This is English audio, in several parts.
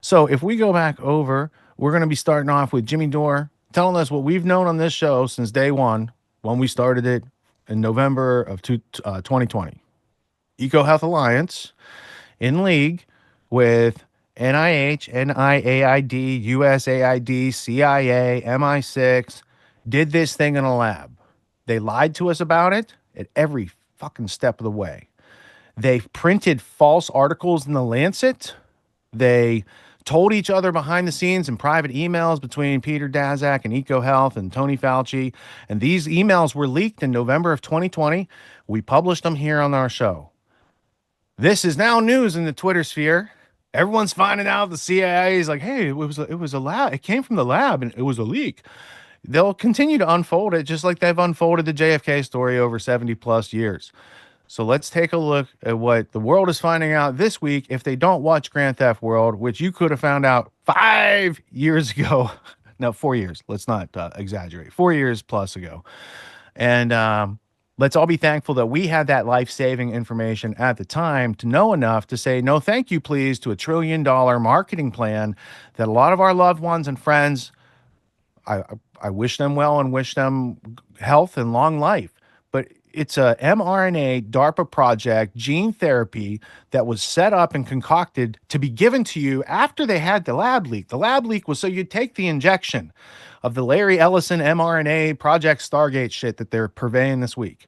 So if we go back over, we're going to be starting off with Jimmy Dore telling us what we've known on this show since day one, when we started it in November of 2020. EcoHealth Alliance, in league with NIH, NIAID, USAID, CIA, MI6, did this thing in a lab. They lied to us about it at every fucking step of the way. They printed false articles in the Lancet. They told each other behind the scenes in private emails between Peter Daszak and EcoHealth and Tony Fauci. And these emails were leaked in November of 2020. We published them here on our show. This is now news in the Twitter sphere. Everyone's finding out the CIA is like, hey, it was a lab. It came from the lab and it was a leak. They'll continue to unfold it just like they've unfolded the JFK story over 70 plus years. So let's take a look at what the world is finding out this week if they don't watch Grand Theft World, which you could have found out 5 years ago. No, 4 years. Let's not exaggerate. 4 years plus ago. And let's all be thankful that we had that life-saving information at the time to know enough to say no thank you, please, to a $1 trillion marketing plan that a lot of our loved ones and friends, I wish them well and wish them health and long life. But it's a mRNA DARPA project, gene therapy, that was set up and concocted to be given to you after they had the lab leak. The lab leak was so you'd take the injection of the Larry Ellison mRNA Project Stargate shit that they're purveying this week.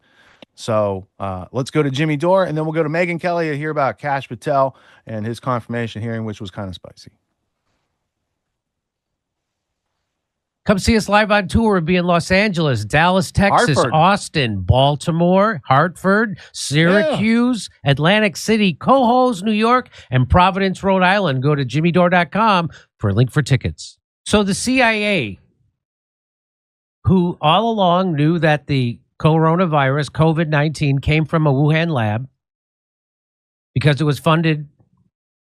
So let's go to Jimmy Dore, and then we'll go to Megyn Kelly to hear about Kash Patel and his confirmation hearing, which was kind of spicy. Come see us live on tour. We'll be in Los Angeles, Dallas, Texas, Hartford, Austin, Baltimore, Hartford, Syracuse, Atlantic City, Cohoes, New York, and Providence, Rhode Island. Go to jimmydore.com for a link for tickets. So the CIA, who all along knew that the coronavirus, COVID-19, came from a Wuhan lab because it was funded,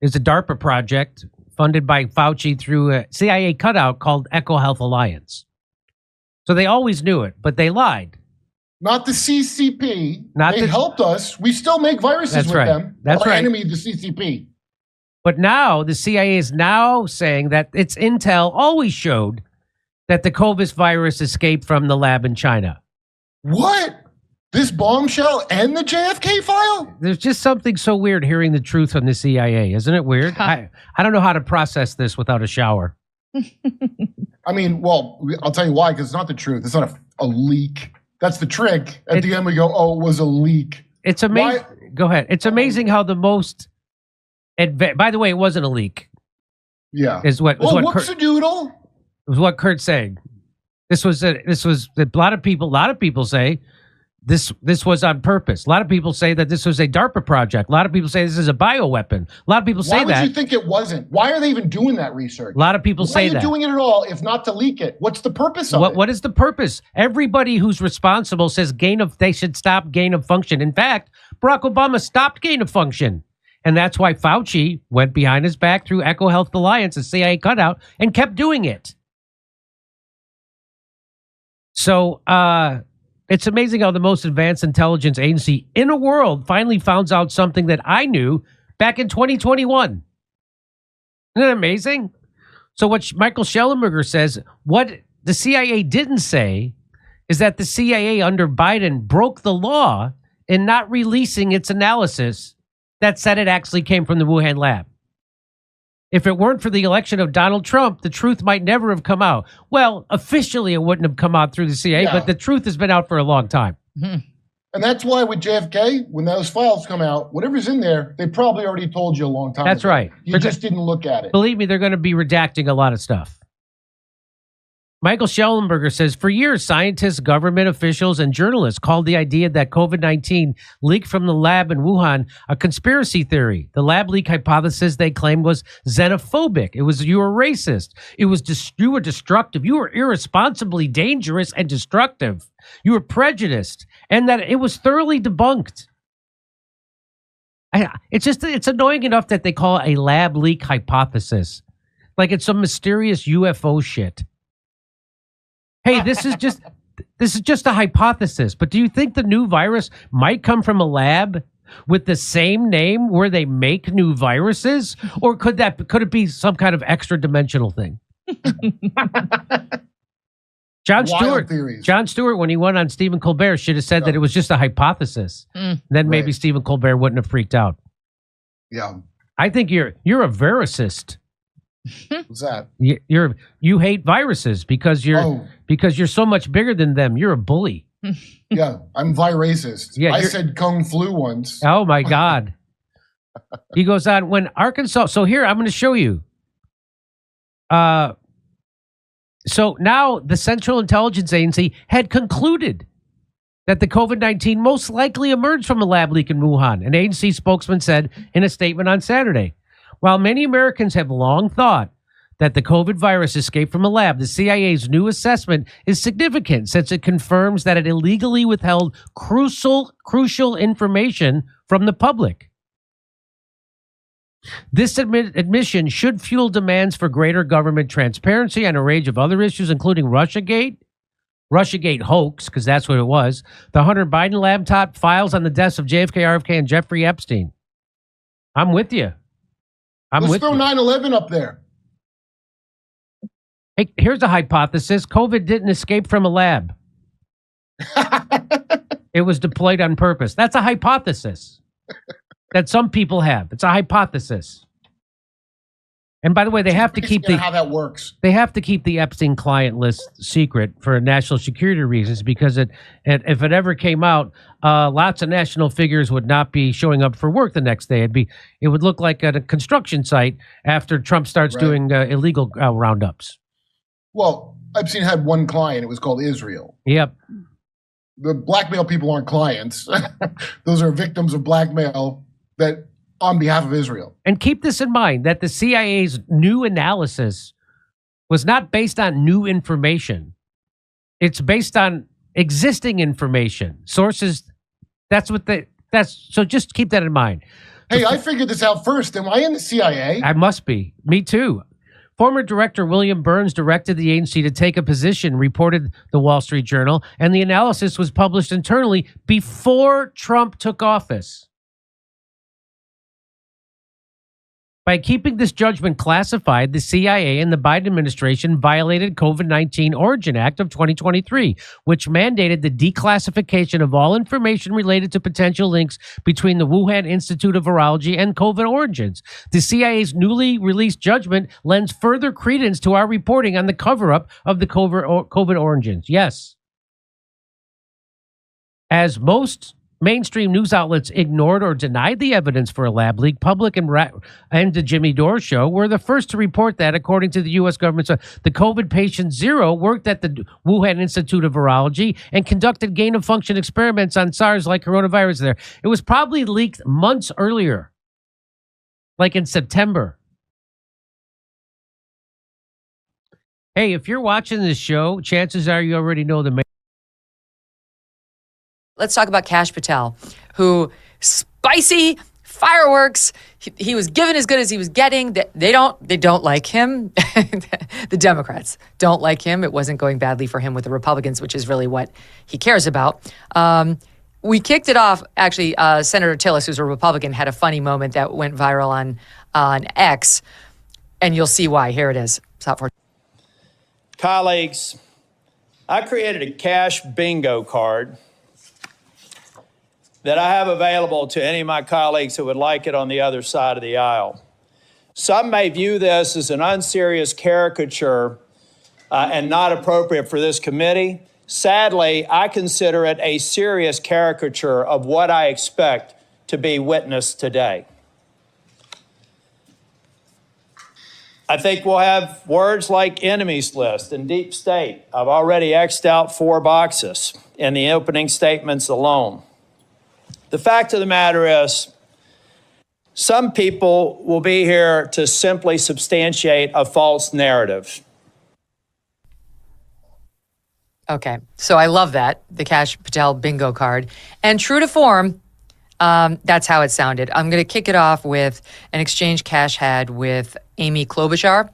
it's a DARPA project funded by Fauci through a CIA cutout called EcoHealth Alliance. So they always knew it, but they lied. Not the CCP. They helped us. We still make viruses with them. That's Our right. enemy, the CCP. But now the CIA is now saying that its intel always showed that the COVID virus escaped from the lab in China. What? This bombshell and the JFK file? There's just something so weird hearing the truth from the CIA. Isn't it weird? I don't know how to process this without a shower. I mean, well, I'll tell you why, because it's not the truth. It's not a leak. That's the trick. At the end, we go, oh, it was a leak. It's amazing. Go ahead. It's amazing how the most... by the way, it wasn't a leak. Yeah. Whoopsie-doodle. It was what Kurt's saying. This was a lot of people say this was on purpose. A lot of people say that this was a DARPA project. A lot of people say this is a bioweapon. A lot of people say that. Why would you think it wasn't? Why are they even doing that research? A lot of people say that. Why are you doing it at all if not to leak it? What's the purpose of it? What is the purpose? Everybody who's responsible says they should stop gain of function. In fact, Barack Obama stopped gain of function. And that's why Fauci went behind his back through EcoHealth Alliance, a CIA cutout, and kept doing it. So it's amazing how the most advanced intelligence agency in the world finally found out something that I knew back in 2021. Isn't that amazing? So what Michael Schellenberger says, what the CIA didn't say is that the CIA under Biden broke the law in not releasing its analysis that said it actually came from the Wuhan lab. If it weren't for the election of Donald Trump, the truth might never have come out. Well, officially it wouldn't have come out through the CIA, but the truth has been out for a long time. Mm-hmm. And that's why with JFK, when those files come out, whatever's in there, they probably already told you a long time ago. That's right. You just didn't look at it. Believe me, they're going to be redacting a lot of stuff. Michael Schellenberger says, for years, scientists, government officials, and journalists called the idea that COVID-19 leaked from the lab in Wuhan a conspiracy theory. The lab leak hypothesis, they claimed, was xenophobic. It was you were racist. It was you were destructive. You were irresponsibly dangerous and destructive. You were prejudiced, and that it was thoroughly debunked. It's annoying enough that they call it a lab leak hypothesis, like it's some mysterious UFO shit. Hey, this is just a hypothesis, but do you think the new virus might come from a lab with the same name where they make new viruses? Or could it be some kind of extra dimensional thing? Jon Stewart, when he went on Stephen Colbert, should have said that it was just a hypothesis. Then maybe Stephen Colbert wouldn't have freaked out. Yeah. I think you're a virusist. What's that? You hate viruses because you're so much bigger than them. You're a bully. Yeah, I'm viracist. Yeah, I said Kung Flu once. Oh my God. He goes on, when Arkansas. So here, I'm going to show you. So now the Central Intelligence Agency had concluded that the COVID-19 most likely emerged from a lab leak in Wuhan, an agency spokesman said in a statement on Saturday. While many Americans have long thought that the COVID virus escaped from a lab, the CIA's new assessment is significant since it confirms that it illegally withheld crucial information from the public. This admission should fuel demands for greater government transparency and a range of other issues, including Russiagate hoax, because that's what it was, the Hunter Biden laptop files on the desks of JFK, RFK, and Jeffrey Epstein. I'm with you. Let's throw 9/11 up there. Hey, here's a hypothesis. COVID didn't escape from a lab. It was deployed on purpose. That's a hypothesis that some people have. It's a hypothesis. And by the way, they have to keep how that works. They have to keep the Epstein client list secret for national security reasons, because if it ever came out, lots of national figures would not be showing up for work the next day. It would look like a construction site after Trump starts doing illegal roundups. Well, Epstein had one client. It was called Israel. Yep. The blackmail people aren't clients. Those are victims of blackmail that on behalf of Israel. And keep this in mind, that the CIA's new analysis was not based on new information. It's based on existing information. Sources, so just keep that in mind. Hey, I figured this out first. Am I in the CIA? I must be. Me too. Former director William Burns directed the agency to take a position, reported the Wall Street Journal, and the analysis was published internally before Trump took office. By keeping this judgment classified, the CIA and the Biden administration violated COVID-19 Origin Act of 2023, which mandated the declassification of all information related to potential links between the Wuhan Institute of Virology and COVID origins. The CIA's newly released judgment lends further credence to our reporting on the cover-up of the COVID origins. Yes. As most mainstream news outlets ignored or denied the evidence for a lab leak, Public and the Jimmy Dore Show were the first to report that, according to the U.S. government, the COVID patient zero worked at the Wuhan Institute of Virology and conducted gain-of-function experiments on SARS-like coronavirus there. It was probably leaked months earlier, like in September. Hey, if you're watching this show, chances are you already know the Let's talk about Kash Patel, who spicy fireworks. He was given as good as he was getting. They don't like him. The Democrats don't like him. It wasn't going badly for him with the Republicans, which is really what he cares about. We kicked it off. Actually, Senator Tillis, who's a Republican, had a funny moment that went viral on X, and you'll see why. Here it is. Stop for colleagues. I created a Kash bingo card that I have available to any of my colleagues who would like it on the other side of the aisle. Some may view this as an unserious caricature and not appropriate for this committee. Sadly, I consider it a serious caricature of what I expect to be witnessed today. I think we'll have words like enemies list and deep state. I've already X'd out 4 boxes in the opening statements alone. The fact of the matter is, some people will be here to simply substantiate a false narrative. Okay, so I love that, the Kash Patel bingo card. And true to form, that's how it sounded. I'm going to kick it off with an exchange Kash had with Amy Klobuchar,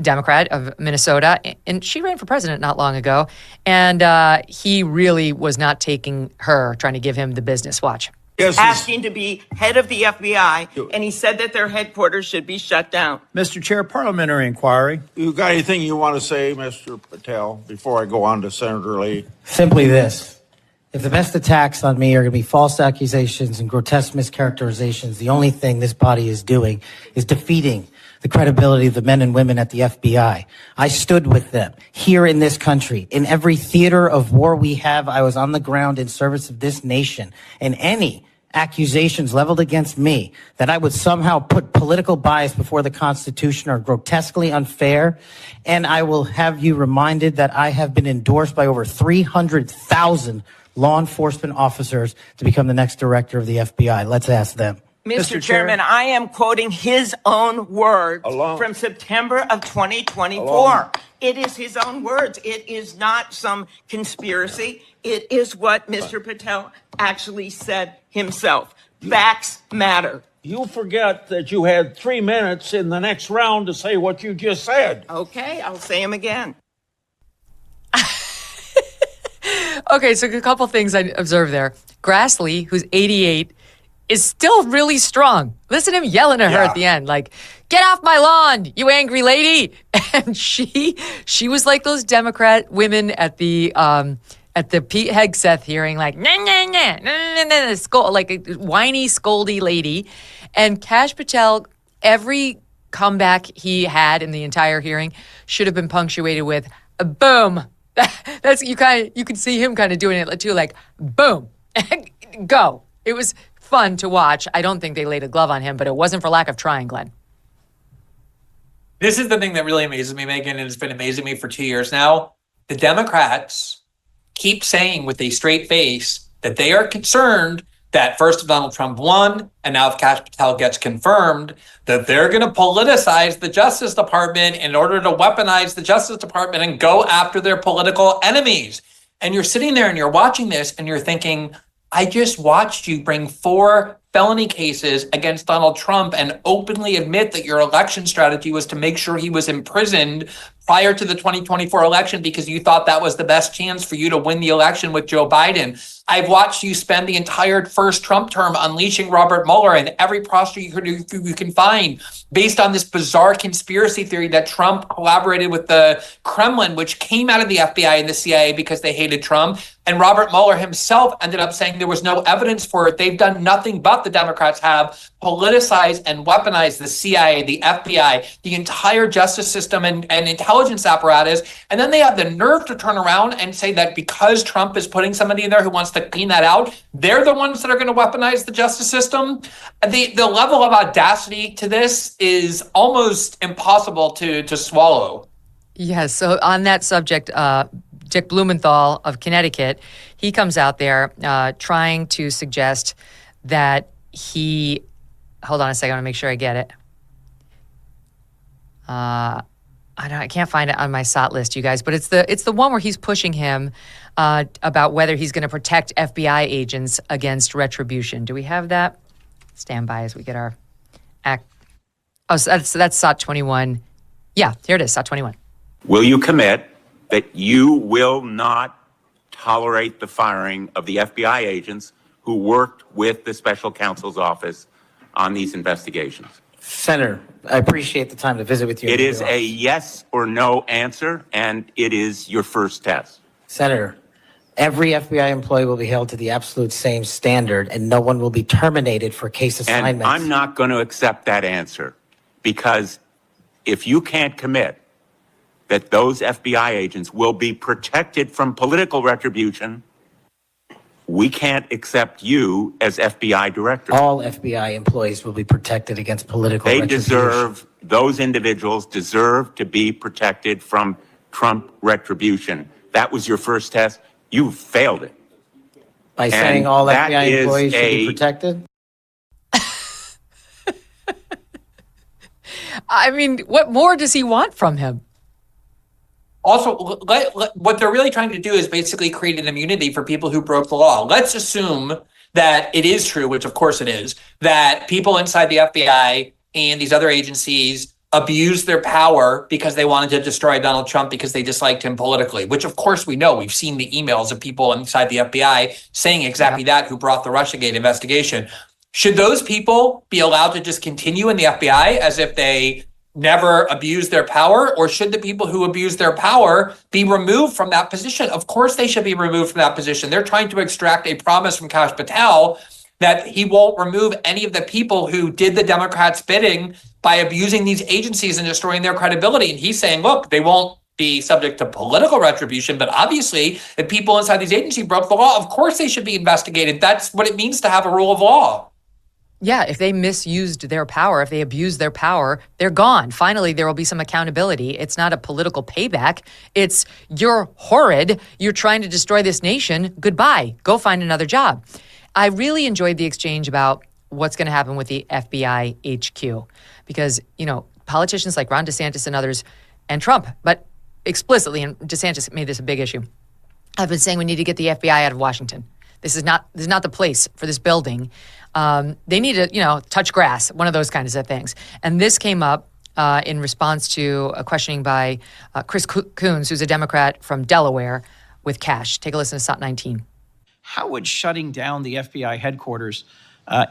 Democrat of Minnesota, and she ran for president not long ago, and he really was not taking her, trying to give him the business. Watch. asking to be head of the FBI, and he said that their headquarters should be shut down. Mr. Chair, parliamentary inquiry. You got anything you want to say, Mr. Patel, before I go on to Senator Lee? Simply this. If the best attacks on me are going to be false accusations and grotesque mischaracterizations, the only thing this body is doing is defeating the credibility of the men and women at the FBI. I stood with them here in this country. In every theater of war we have, I was on the ground in service of this nation. And any accusations leveled against me that I would somehow put political bias before the Constitution are grotesquely unfair. And I will have you reminded that I have been endorsed by over 300,000 law enforcement officers to become the next director of the FBI. Let's ask them. Mr. Chairman, I am quoting his own words from September of 2024. It is his own words. It is not some conspiracy. It is what Mr. Patel actually said himself. Facts matter. You forget that you had 3 minutes in the next round to say what you just said. Okay, I'll say him again. Okay, so a couple things I observed there. Grassley, who's 88, is still really strong. Listen to him yelling at her at the end, like, "Get off my lawn, you angry lady!" And she was like those Democrat women at the Pete Hegseth hearing, like, nah, nah, nah, nah, nah, nah, like a whiny, scoldy lady. And Kash Patel, every comeback he had in the entire hearing should have been punctuated with a boom. That's you could see him kind of doing it too, like boom, go. It was fun to watch. I don't think they laid a glove on him, but it wasn't for lack of trying, Glenn. This is the thing that really amazes me, Megan, and it's been amazing me for 2 years now. The Democrats keep saying with a straight face that they are concerned that first if Donald Trump won, and now if Kash Patel gets confirmed, that they're going to politicize the Justice Department in order to weaponize the Justice Department and go after their political enemies. And you're sitting there and you're watching this and you're thinking, I just watched you bring 4 felony cases against Donald Trump and openly admit that your election strategy was to make sure he was imprisoned prior to the 2024 election because you thought that was the best chance for you to win the election with Joe Biden. I've watched you spend the entire first Trump term unleashing Robert Mueller and every prosecutor you can find based on this bizarre conspiracy theory that Trump collaborated with the Kremlin, which came out of the FBI and the CIA because they hated Trump. And Robert Mueller himself ended up saying there was no evidence for it. They've done nothing but, the Democrats have, politicized and weaponized the CIA, the FBI, the entire justice system and intelligence apparatus. And then they have the nerve to turn around and say that because Trump is putting somebody in there who wants to clean that out, they're the ones that are going to weaponize the justice system. The level of audacity to this is almost impossible to swallow. Yes. So on that subject, Dick Blumenthal of Connecticut, he comes out there trying to suggest that he, hold on a second, I want to make sure I get it. I can't find it on my SOT list, you guys, but it's the one where he's pushing him about whether he's going to protect FBI agents against retribution. Do we have that? Stand by as we get our act. Oh, so that's SOT 21. Yeah, here it is, SOT 21. Will you commit that you will not tolerate the firing of the FBI agents who worked with the special counsel's office on these investigations? Senator, I appreciate the time to visit with you. It is a yes or no answer, and it is your first test. Senator, every FBI employee will be held to the absolute same standard, and no one will be terminated for case assignments. And I'm not going to accept that answer, because if you can't commit that those FBI agents will be protected from political retribution, we can't accept you as FBI director. All FBI employees will be protected against political retribution. Those individuals deserve to be protected from Trump retribution. That was your first test. You failed it. By saying all FBI employees should be protected? I mean, what more does he want from him? Also, what they're really trying to do is basically create an immunity for people who broke the law. Let's assume that it is true, which of course it is, that people inside the FBI and these other agencies abused their power because they wanted to destroy Donald Trump because they disliked him politically, which of course we know. We've seen the emails of people inside the FBI saying exactly that, who brought the Russiagate investigation. Should those people be allowed to just continue in the FBI as if they never abused their power? Or should the people who abuse their power be removed from that position? Of course they should be removed from that position. They're trying to extract a promise from Kash Patel that he won't remove any of the people who did the Democrats' bidding by abusing these agencies and destroying their credibility. And he's saying, look, they won't be subject to political retribution, but obviously if people inside these agencies broke the law, of course they should be investigated. That's what it means to have a rule of law. Yeah, if they misused their power, if they abused their power, they're gone. Finally, there will be some accountability. It's not a political payback. It's, you're horrid. You're trying to destroy this nation. Goodbye. Go find another job. I really enjoyed the exchange about what's going to happen with the FBI HQ because, you know, politicians like Ron DeSantis and others and Trump, but explicitly, and DeSantis made this a big issue, have been saying we need to get the FBI out of Washington. This is not the place for this building. They need to, you know, touch grass, one of those kinds of things. And this came up in response to a questioning by Chris Coons, who's a Democrat from Delaware, with Kash. Take a listen to SOT 19. How would shutting down the FBI headquarters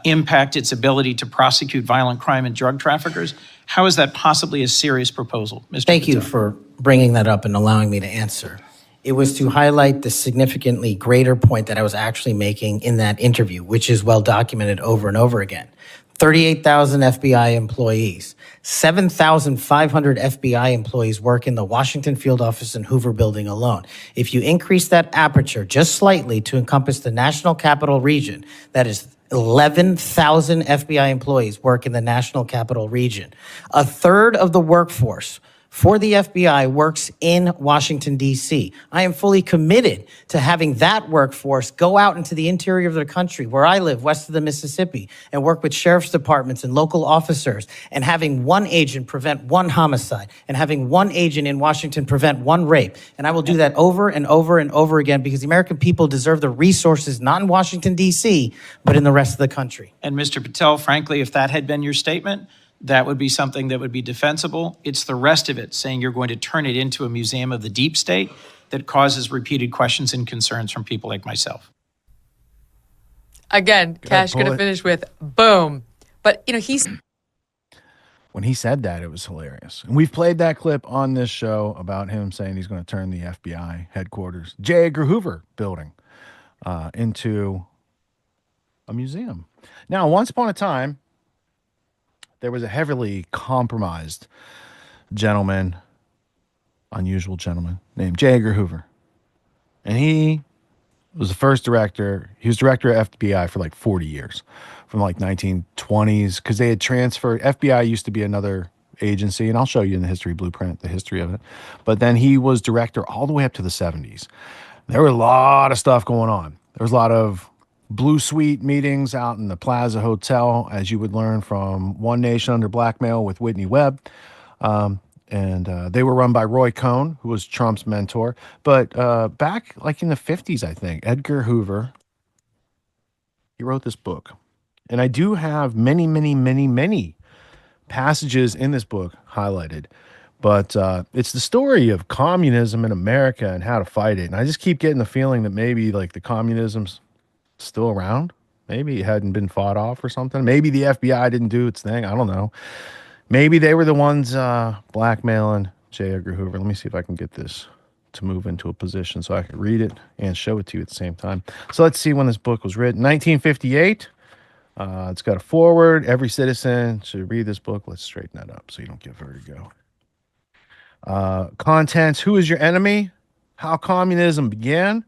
impact its ability to prosecute violent crime and drug traffickers? How is that possibly a serious proposal, Mr. Thank you Patel? for bringing that up and allowing me to answer. It was to highlight the significantly greater point that I was actually making in that interview, which is well documented over and over again. 38,000 FBI employees, 7,500 FBI employees work in the Washington field office and Hoover building alone. If you increase that aperture just slightly to encompass the National Capital Region, that is 11,000 FBI employees work in the National Capital Region. A third of the workforce for the FBI works in Washington, D.C. I am fully committed to having that workforce go out into the interior of the country, where I live, west of the Mississippi, and work with sheriff's departments and local officers, and having one agent prevent one homicide, and having one agent in Washington prevent one rape. And I will do that over and over and over again because the American people deserve the resources, not in Washington, D.C., but in the rest of the country. And Mr. Patel, frankly, if that had been your statement, that would be something that would be defensible. It's the rest of it, saying you're going to turn it into a museum of the deep state, that causes repeated questions and concerns from people like myself. Again, Kash going to finish with boom. But, you know, when he said that, it was hilarious. And we've played that clip on this show about him saying he's going to turn the FBI headquarters, J. Edgar Hoover building, into a museum. Now, once upon a time, there was a heavily compromised gentleman, unusual gentleman, named J. Edgar Hoover. And he was the first director. He was director of FBI for like 40 years, from like 1920s, because they had transferred. FBI used to be another agency, and I'll show you in the history blueprint the history of it. But then he was director all the way up to the 70s. There were a lot of stuff going on. There was a lot of Blue Suite meetings out in the Plaza Hotel, as you would learn from One Nation Under Blackmail with Whitney Webb. And they were run by Roy Cohn, who was Trump's mentor. But back like in the 50s, I think, Edgar Hoover, he wrote this book. And I do have many, many, many, many passages in this book highlighted. But it's the story of communism in America and how to fight it. And I just keep getting the feeling that maybe like the communism's still around. Maybe it hadn't been fought off or something. Maybe the FBI didn't do its thing. I don't know. Maybe they were the ones blackmailing J. Edgar Hoover. Let me see if I can get this to move into a position so I can read it and show it to you at the same time. So let's see when this book was written. 1958. It's got a foreword. Every citizen should read this book. Let's straighten that up so you don't get vertigo. Contents: who is your enemy? How communism began.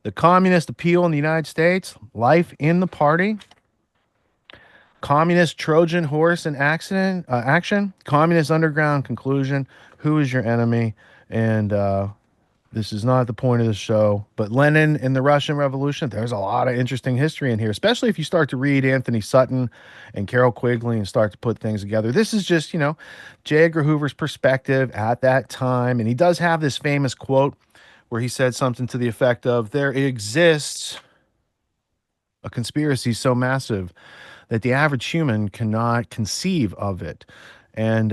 The communist appeal in the United States. Life in the party. Communist Trojan horse in action. Communist underground conclusion. Who is your enemy? And this is not the point of the show, but Lenin and the Russian Revolution. There's a lot of interesting history in here, especially if you start to read Anthony Sutton and Carol Quigley and start to put things together. This is just, you know, J. Edgar Hoover's perspective at that time. And he does have this famous quote where he said something to the effect of, there exists a conspiracy so massive that the average human cannot conceive of it. And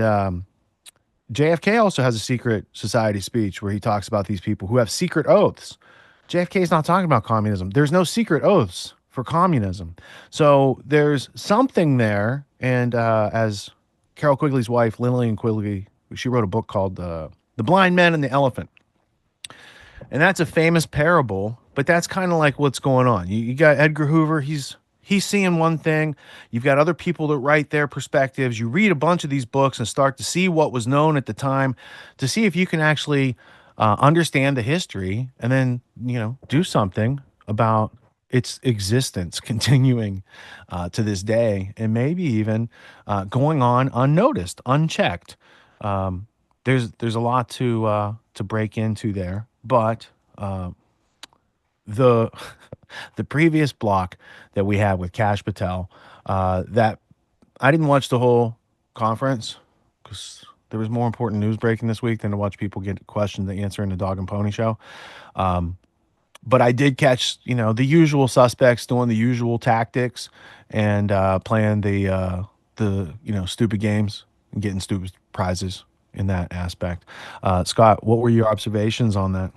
JFK also has a secret society speech where he talks about these people who have secret oaths. JFK is not talking about communism. There's no secret oaths for communism. So there's something there. And as Carol Quigley's wife, Lillian Quigley, she wrote a book called The Blind Men and the Elephant. And that's a famous parable, but that's kind of like what's going on. You got Edgar Hoover. He's seeing one thing. You've got other people that write their perspectives. You read a bunch of these books and start to see what was known at the time to see if you can actually understand the history and then, do something about its existence continuing to this day and maybe even going on unnoticed, unchecked. There's a lot to break into there, but the previous block that we had with Kash Patel, that I didn't watch the whole conference because there was more important news breaking this week than to watch people get questions to answer in the Dog and Pony Show. But I did catch, the usual suspects doing the usual tactics and playing the stupid games and getting stupid prizes in that aspect. Scott, what were your observations on that?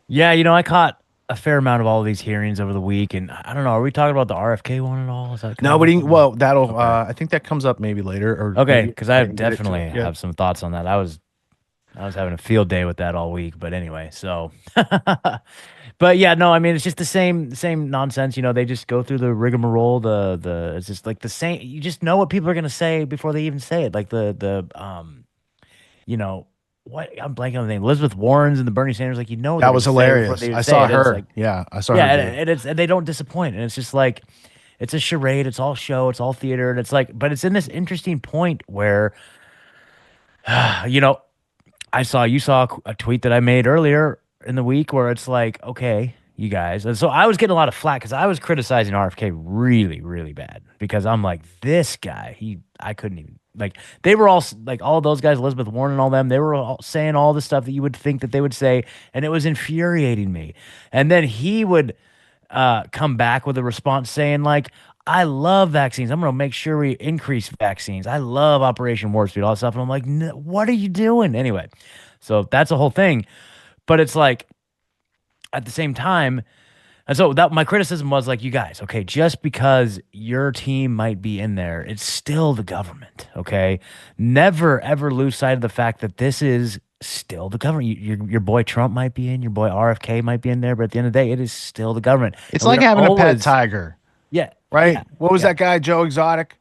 Yeah, I caught a fair amount of all of these hearings over the week, and I don't know, are we talking about the RFK one at all? Is that No, but that'll. Okay. I think that comes up maybe later. Or okay, because I definitely have some thoughts on that. I was having a field day with that all week, but anyway, so. But yeah, no, I mean, it's just the same nonsense. They just go through the rigmarole. It's just like the same. You just know what people are gonna say before they even say it. Like what I'm blanking on the name. Elizabeth Warren's and the Bernie Sanders. Like that was hilarious. I saw her. I saw her. Yeah, and they don't disappoint. And it's just like it's a charade. It's all show. It's all theater. And it's like, but it's in this interesting point where, you saw a tweet that I made earlier in the week where it's like, okay, you guys. And so I was getting a lot of flack because I was criticizing RFK really, really bad because I'm like, this guy, I couldn't even, like, they were all, like, all those guys, Elizabeth Warren and all them, they were all saying all the stuff that you would think that they would say, and it was infuriating me. And then he would come back with a response saying, like, I love vaccines. I'm going to make sure we increase vaccines. I love Operation Warp Speed, all that stuff. And I'm like, what are you doing? Anyway, so that's a whole thing. But it's like, at the same time, and so that my criticism was like, you guys, okay, just because your team might be in there, it's still the government, okay? Never, ever lose sight of the fact that this is still the government. Your boy Trump might be in, your boy RFK might be in there, but at the end of the day, it is still the government. It's like having a pet tiger. Yeah. Right? Yeah, what was that guy, Joe Exotic?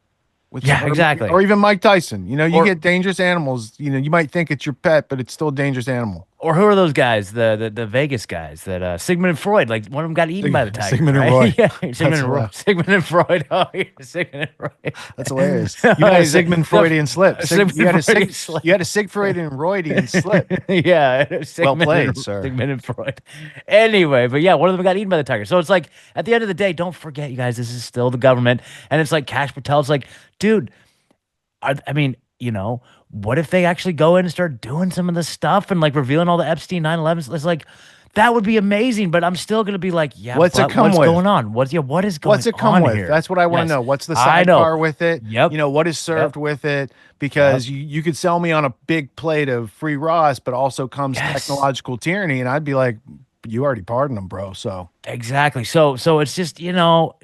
Exactly. Or even Mike Tyson. You get dangerous animals. You might think it's your pet, but it's still a dangerous animal. Or who are those guys? The Vegas guys that Sigmund and Freud, like one of them got eaten by the tiger. Sigmund and Roy. Yeah, Sigmund and Freud. Oh, yeah, Sigmund and Freud. That's hilarious. You had a Sigmund Freudian slip. You had a Sigfreudian Freudian slip. Yeah. Well played, sir. Sigmund and Freud. Anyway, but yeah, one of them got eaten by the tiger. So it's like, at the end of the day, don't forget, you guys, this is still the government. And it's like Kash Patel's like, dude, I mean, what if they actually go in and start doing some of this stuff and like revealing all the Epstein 9/11s? It's like, that would be amazing, but I'm still going to be like, yeah, what's going on? What is going What's it come with? Here? That's what I want to know. What's the sidecar with it? Yep. What is served with it? Because you could sell me on a big plate of free Ross, but also comes technological tyranny. And I'd be like, you already pardoned them, bro. So exactly. So it's just,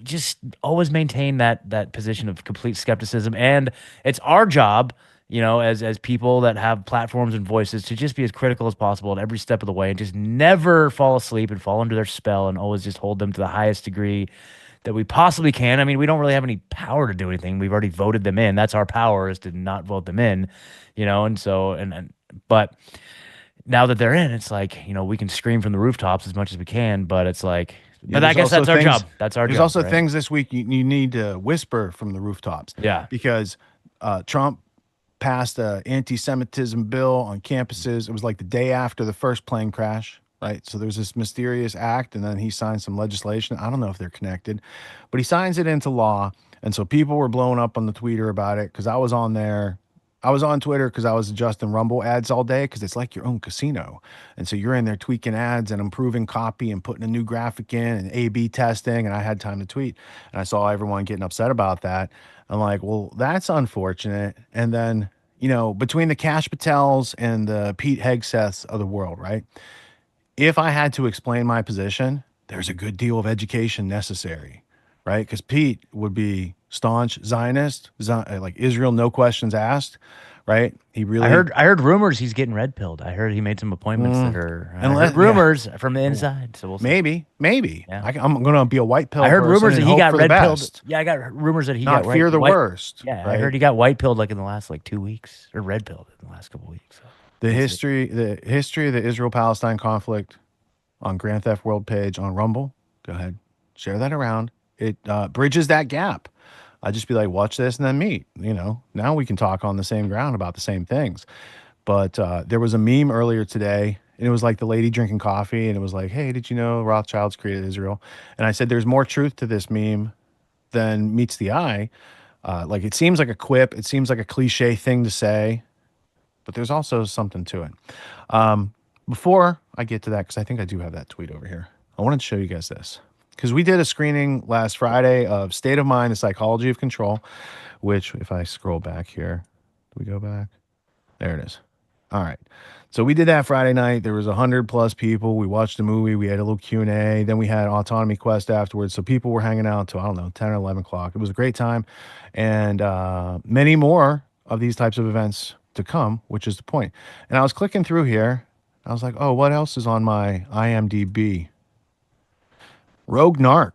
just always maintain that position of complete skepticism. And it's our job, as people that have platforms and voices, to just be as critical as possible at every step of the way and just never fall asleep and fall under their spell and always just hold them to the highest degree that we possibly can. I mean, we don't really have any power to do anything. We've already voted them in. That's our power, is to not vote them in, and so, but now that they're in, it's like, we can scream from the rooftops as much as we can, but it's like, but I guess that's our job. That's our job. There's also things this week you need to whisper from the rooftops. Yeah. Because Trump passed an anti-Semitism bill on campuses. It was like the day after the first plane crash, right? So there's this mysterious act, and then he signed some legislation. I don't know if they're connected, but he signs it into law. And so people were blowing up on the Twitter about it, because I was on there. I was on Twitter because I was adjusting Rumble ads all day, because it's like your own casino. And so you're in there tweaking ads and improving copy and putting a new graphic in and A/B testing. And I had time to tweet. And I saw everyone getting upset about that. I'm like, well, that's unfortunate. And then, you know, between the Kash Patels and the Pete Hegseths of the world, right? If I had to explain my position, there's a good deal of education necessary, right? Because Pete would be staunch Zionist, like Israel, no questions asked, right? He really. I heard rumors he's getting red pilled. I heard he made some appointments that are. I heard rumors from the inside. So we'll see. Maybe. Yeah. I'm going to be a white pill. I heard rumors that he got red pilled. Best. Yeah, I got rumors that he Not got fear the white, worst. Yeah, right? I heard he got white pilled like in the last like 2 weeks, or red pilled in the last couple of weeks. So. The history of the Israel-Palestine conflict on Grand Theft World page on Rumble. Go ahead, share that around. It bridges that gap. I just be like, watch this and then meet. You know, now we can talk on the same ground about the same things. But there was a meme earlier today, and it was like the lady drinking coffee, and it was like, hey, did you know Rothschilds created Israel? And I said, there's more truth to this meme than meets the eye. Like, it seems like a quip. It seems like a cliche thing to say, but there's also something to it. Before I get to that, because I think I do have that tweet over here, I wanted to show you guys this. Because we did a screening last Friday of State of Mind, the Psychology of Control, which, if I scroll back here, do we go back? There it is. All right. So we did that Friday night. There was 100+ people. We watched the movie. We had a little Q&A. Then we had Autonomy Quest afterwards. So people were hanging out till, I don't know, 10 or 11 o'clock. It was a great time. And many more of these types of events to come, which is the point. And I was clicking through here. I was like, oh, what else is on my IMDb? Rogue Narc.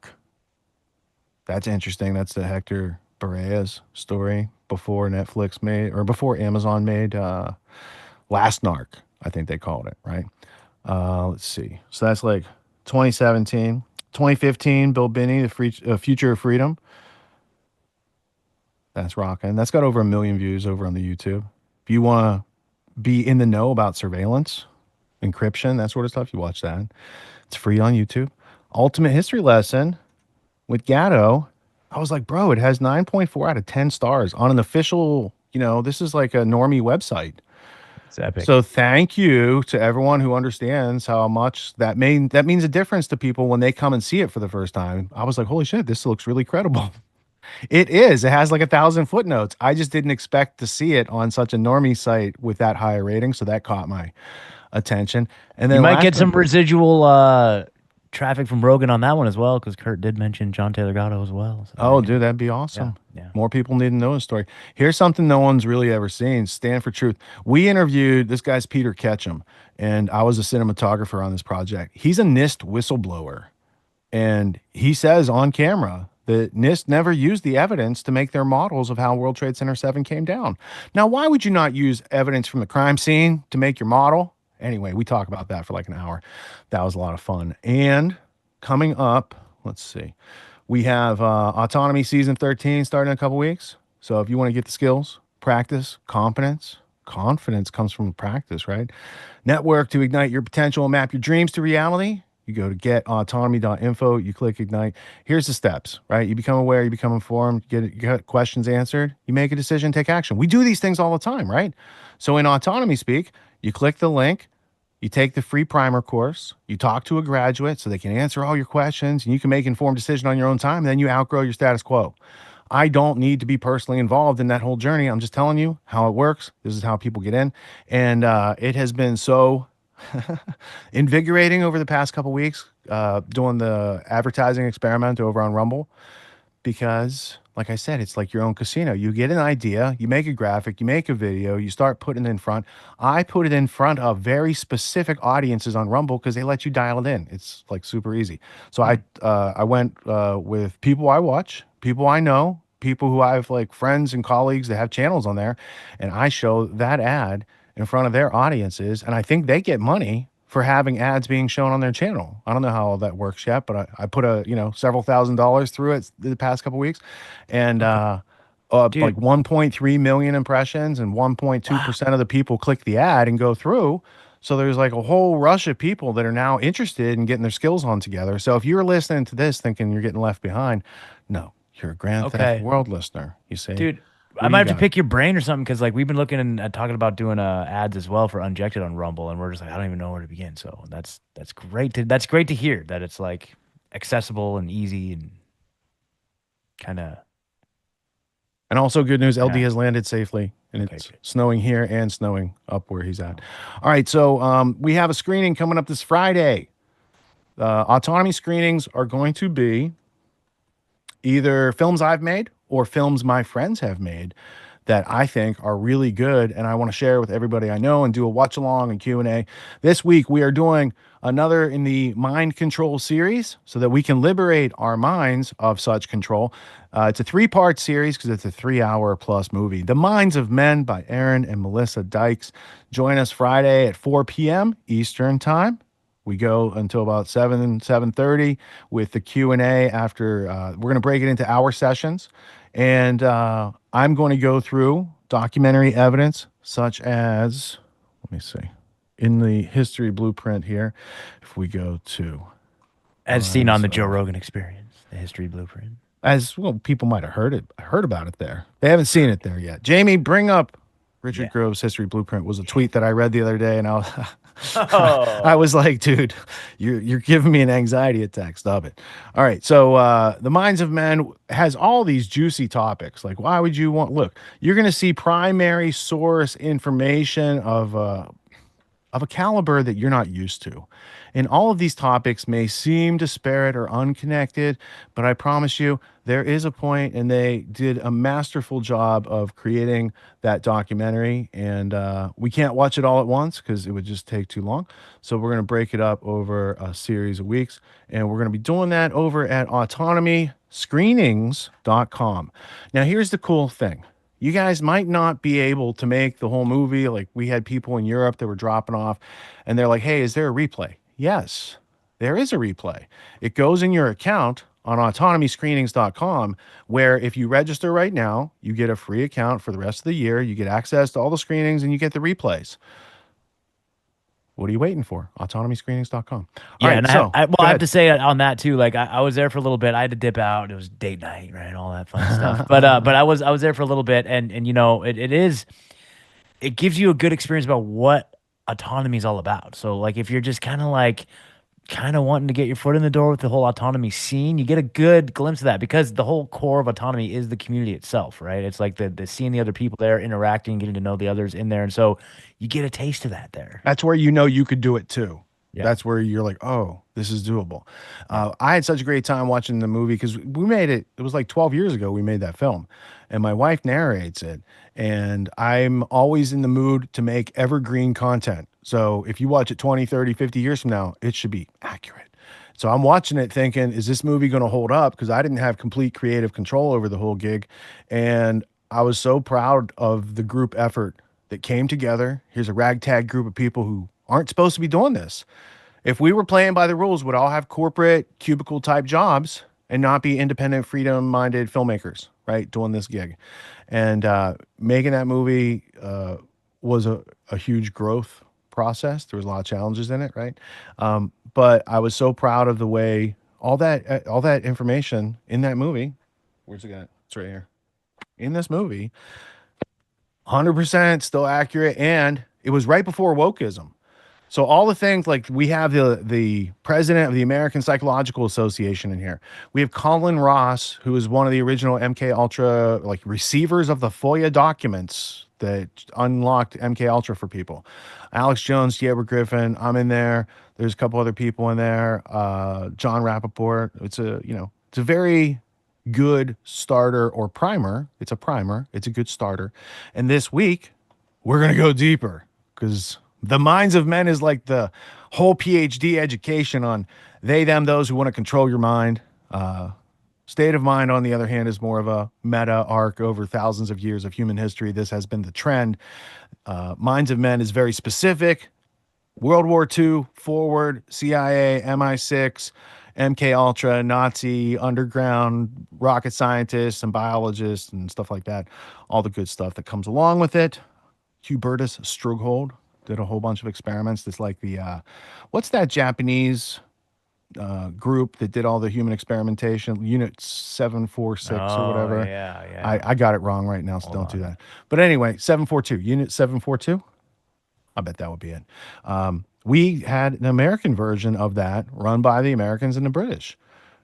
That's interesting. That's the Hector Barea's story before Netflix made, or before Amazon made Last Narc, I think they called it, right? Let's see. So that's like 2017. 2015, Bill Binney, The Future of Freedom. That's rocking. That's got over 1 million views over on the YouTube. If you want to be in the know about surveillance, encryption, that sort of stuff, you watch that. It's free on YouTube. Ultimate History Lesson with Gatto. I was like, bro, it has 9.4 out of 10 stars on an official, you know, this is like a normie website. It's epic. So thank you to everyone who understands how much that means a difference to people when they come and see it for the first time. I was like, holy shit, this looks really credible. It is. It has like 1,000 footnotes. I just didn't expect to see it on such a normie site with that high rating. So that caught my attention. And then you might get some residual traffic from Rogan on that one as well, because Kurt did mention John Taylor Gatto as well. So, oh, dude, that'd be awesome. Yeah. More people need to know the story. Here's something no one's really ever seen. Stand for Truth. We interviewed, this guy's Peter Ketchum, and I was a cinematographer on this project. He's a NIST whistleblower, and he says on camera that NIST never used the evidence to make their models of how World Trade Center 7 came down. Now, why would you not use evidence from the crime scene to make your model? Anyway, we talk about that for like an hour. That was a lot of fun. And coming up, let's see, we have Autonomy Season 13 starting in a couple weeks. So if you want to get the skills, practice, confidence comes from practice, right? Network to ignite your potential and map your dreams to reality. You go to getautonomy.info, you click Ignite. Here's the steps, right? You become aware, you become informed, you get questions answered, you make a decision, take action. We do these things all the time, right? So in Autonomy speak, you click the link, you take the free primer course, you talk to a graduate so they can answer all your questions, and you can make an informed decision on your own time, and then you outgrow your status quo. I don't need to be personally involved in that whole journey. I'm just telling you how it works. This is how people get in. And it has been so invigorating over the past couple weeks doing the advertising experiment over on Rumble, because like I said, it's like your own casino. You get an idea, you make a graphic, you make a video, you start putting it in front. I put it in front of very specific audiences on Rumble because they let you dial it in. It's like super easy. So I went with people I watch, people I know, people who I have like friends and colleagues that have channels on there, and I show that ad in front of their audiences, and I think they get money for having ads being shown on their channel. I don't know how all that works yet, but I put several $1,000s through it the past couple weeks, and like 1.3 million impressions, and 1.2% of the people click the ad and go through. So there's like a whole rush of people that are now interested in getting their skills on together. So if you're listening to this thinking you're getting left behind, no, you're a Grand Theft World listener. You see, dude. I might have to pick your brain or something, because like we've been looking and talking about doing ads as well for Unjected on Rumble, and we're just like, I don't even know where to begin. So that's great to hear that it's like accessible and easy and kind of And also good news, LD Yeah. has landed safely, and Okay, it's good. snowing here and snowing up where he's at. All right, so we have a screening coming up this Friday. Autonomy screenings are going to be either films I've made or films my friends have made that I think are really good, and I want to share with everybody I know and do a watch along and Q&A. This week we are doing another in the mind control series so that we can liberate our minds of such control. It's a 3-part series because it's a 3-hour plus movie. The Minds of Men by Aaron and Melissa Dykes. Join us Friday at 4 p.m. Eastern Time. We go until about 7:30 with the Q&A after. We're going to break it into hour sessions. And I'm going to go through documentary evidence such as, let me see, in the history blueprint here, if we go to. As seen on the Joe Rogan Experience, the history blueprint. As well, people might have heard about it there. They haven't seen it there yet. Jamie, bring up Richard Grove's history blueprint. Was a tweet that I read the other day, and I was, I was like, dude, you're giving me an anxiety attack. Stop it. All right, so the Minds of Men has all these juicy topics. Like, why would you want? Look, you're going to see primary source information of a caliber that you're not used to. And all of these topics may seem disparate or unconnected, but I promise you there is a point, and they did a masterful job of creating that documentary. And we can't watch it all at once because it would just take too long. So we're going to break it up over a series of weeks. And we're going to be doing that over at autonomyscreenings.com. Now, here's the cool thing. You guys might not be able to make the whole movie. Like, we had people in Europe that were dropping off, and they're like, hey, is there a replay? Yes, there is a replay. It goes in your account on autonomyscreenings.com, where if you register right now, you get a free account for the rest of the year. You get access to all the screenings, and you get the replays. What are you waiting for? Autonomyscreenings.com. Yeah, right, and so, I go have ahead. to say on that too. Like I was there for a little bit. I had to dip out. It was date night, right? All that fun stuff. But I was there for a little bit, and you know, it gives you a good experience about what autonomy is all about. So like if you're just kind of wanting to get your foot in the door with the whole autonomy scene, you get a good glimpse of that, because the whole core of autonomy is the community itself, right? It's like the seeing the other people there, interacting, getting to know the others in there, and so you get a taste of that there. That's where you know you could do it too. Yeah. That's where you're like, oh, this is doable. I had such a great time watching the movie because we made it. It was like 12 years ago we made that film, and my wife narrates it. And I'm always in the mood to make evergreen content. So if you watch it 20, 30, 50 years from now, it should be accurate. So I'm watching it thinking, is this movie going to hold up? Because I didn't have complete creative control over the whole gig. And I was so proud of the group effort that came together. Here's a ragtag group of people who aren't supposed to be doing this. If we were playing by the rules, we'd all have corporate cubicle type jobs and not be independent, freedom-minded filmmakers, right? Doing this gig. And making that movie was a huge growth process. There was a lot of challenges in it, right? But I was so proud of the way all that information in that movie. Where's it at? It's right here. In this movie, 100% still accurate, and it was right before wokeism. So all the things, like we have the president of the American Psychological Association in here. We have Colin Ross, who is one of the original MK Ultra like receivers of the FOIA documents that unlocked MK Ultra for people. Alex Jones, Deborah Griffin, I'm in there. There's a couple other people in there. John Rappaport. It's a very good starter or primer. It's a primer. It's a good starter. And this week, we're going to go deeper because the Minds of Men is like the whole PhD education on they, them, those who want to control your mind. State of Mind, on the other hand, is more of a meta arc over thousands of years of human history. This has been the trend. Minds of Men is very specific. World War II, forward, CIA, MI6, MK Ultra, Nazi, underground rocket scientists and biologists and stuff like that. All the good stuff that comes along with it. Hubertus Strughold did a whole bunch of experiments. That's like the, what's that Japanese group that did all the human experimentation? Unit 746 or whatever. Yeah. I got it wrong right now, so don't do that. But anyway, 742, Unit 742. I bet that would be it. We had an American version of that run by the Americans and the British.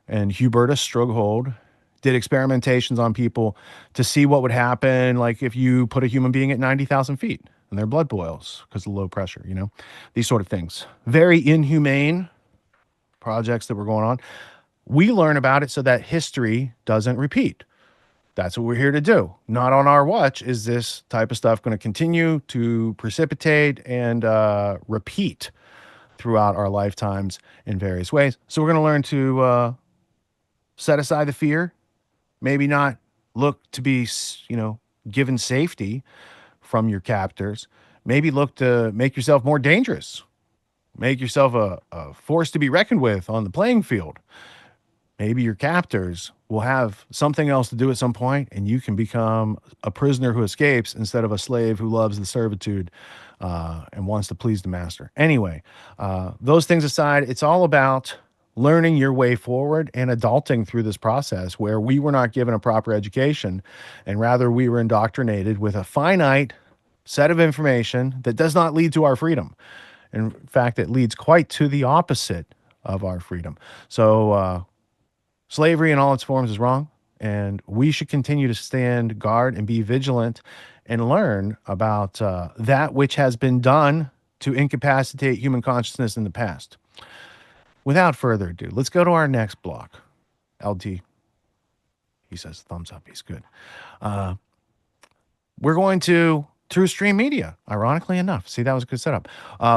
And Hubertus Strughold did experimentations on people to see what would happen, like if you put a human being at 90,000 feet and their blood boils because of low pressure, you know, these sort of things. Very inhumane projects that were going on. We learn about it so that history doesn't repeat. That's what we're here to do. Not on our watch is this type of stuff going to continue to precipitate and repeat throughout our lifetimes in various ways. So we're going to learn to set aside the fear, maybe not look to be, you know, given safety from your captors, maybe look to make yourself more dangerous, make yourself a force to be reckoned with on the playing field. Maybe your captors will have something else to do at some point, and you can become a prisoner who escapes instead of a slave who loves the servitude and wants to please the master. Anyway, those things aside, it's all about learning your way forward and adulting through this process where we were not given a proper education, and rather we were indoctrinated with a finite set of information that does not lead to our freedom. In fact, it leads quite to the opposite of our freedom. So, slavery in all its forms is wrong, and we should continue to stand guard and be vigilant and learn about that which has been done to incapacitate human consciousness in the past. Without further ado, let's go to our next block. LT, he says thumbs up, he's good. We're going to through stream media, ironically enough. See, that was a good setup.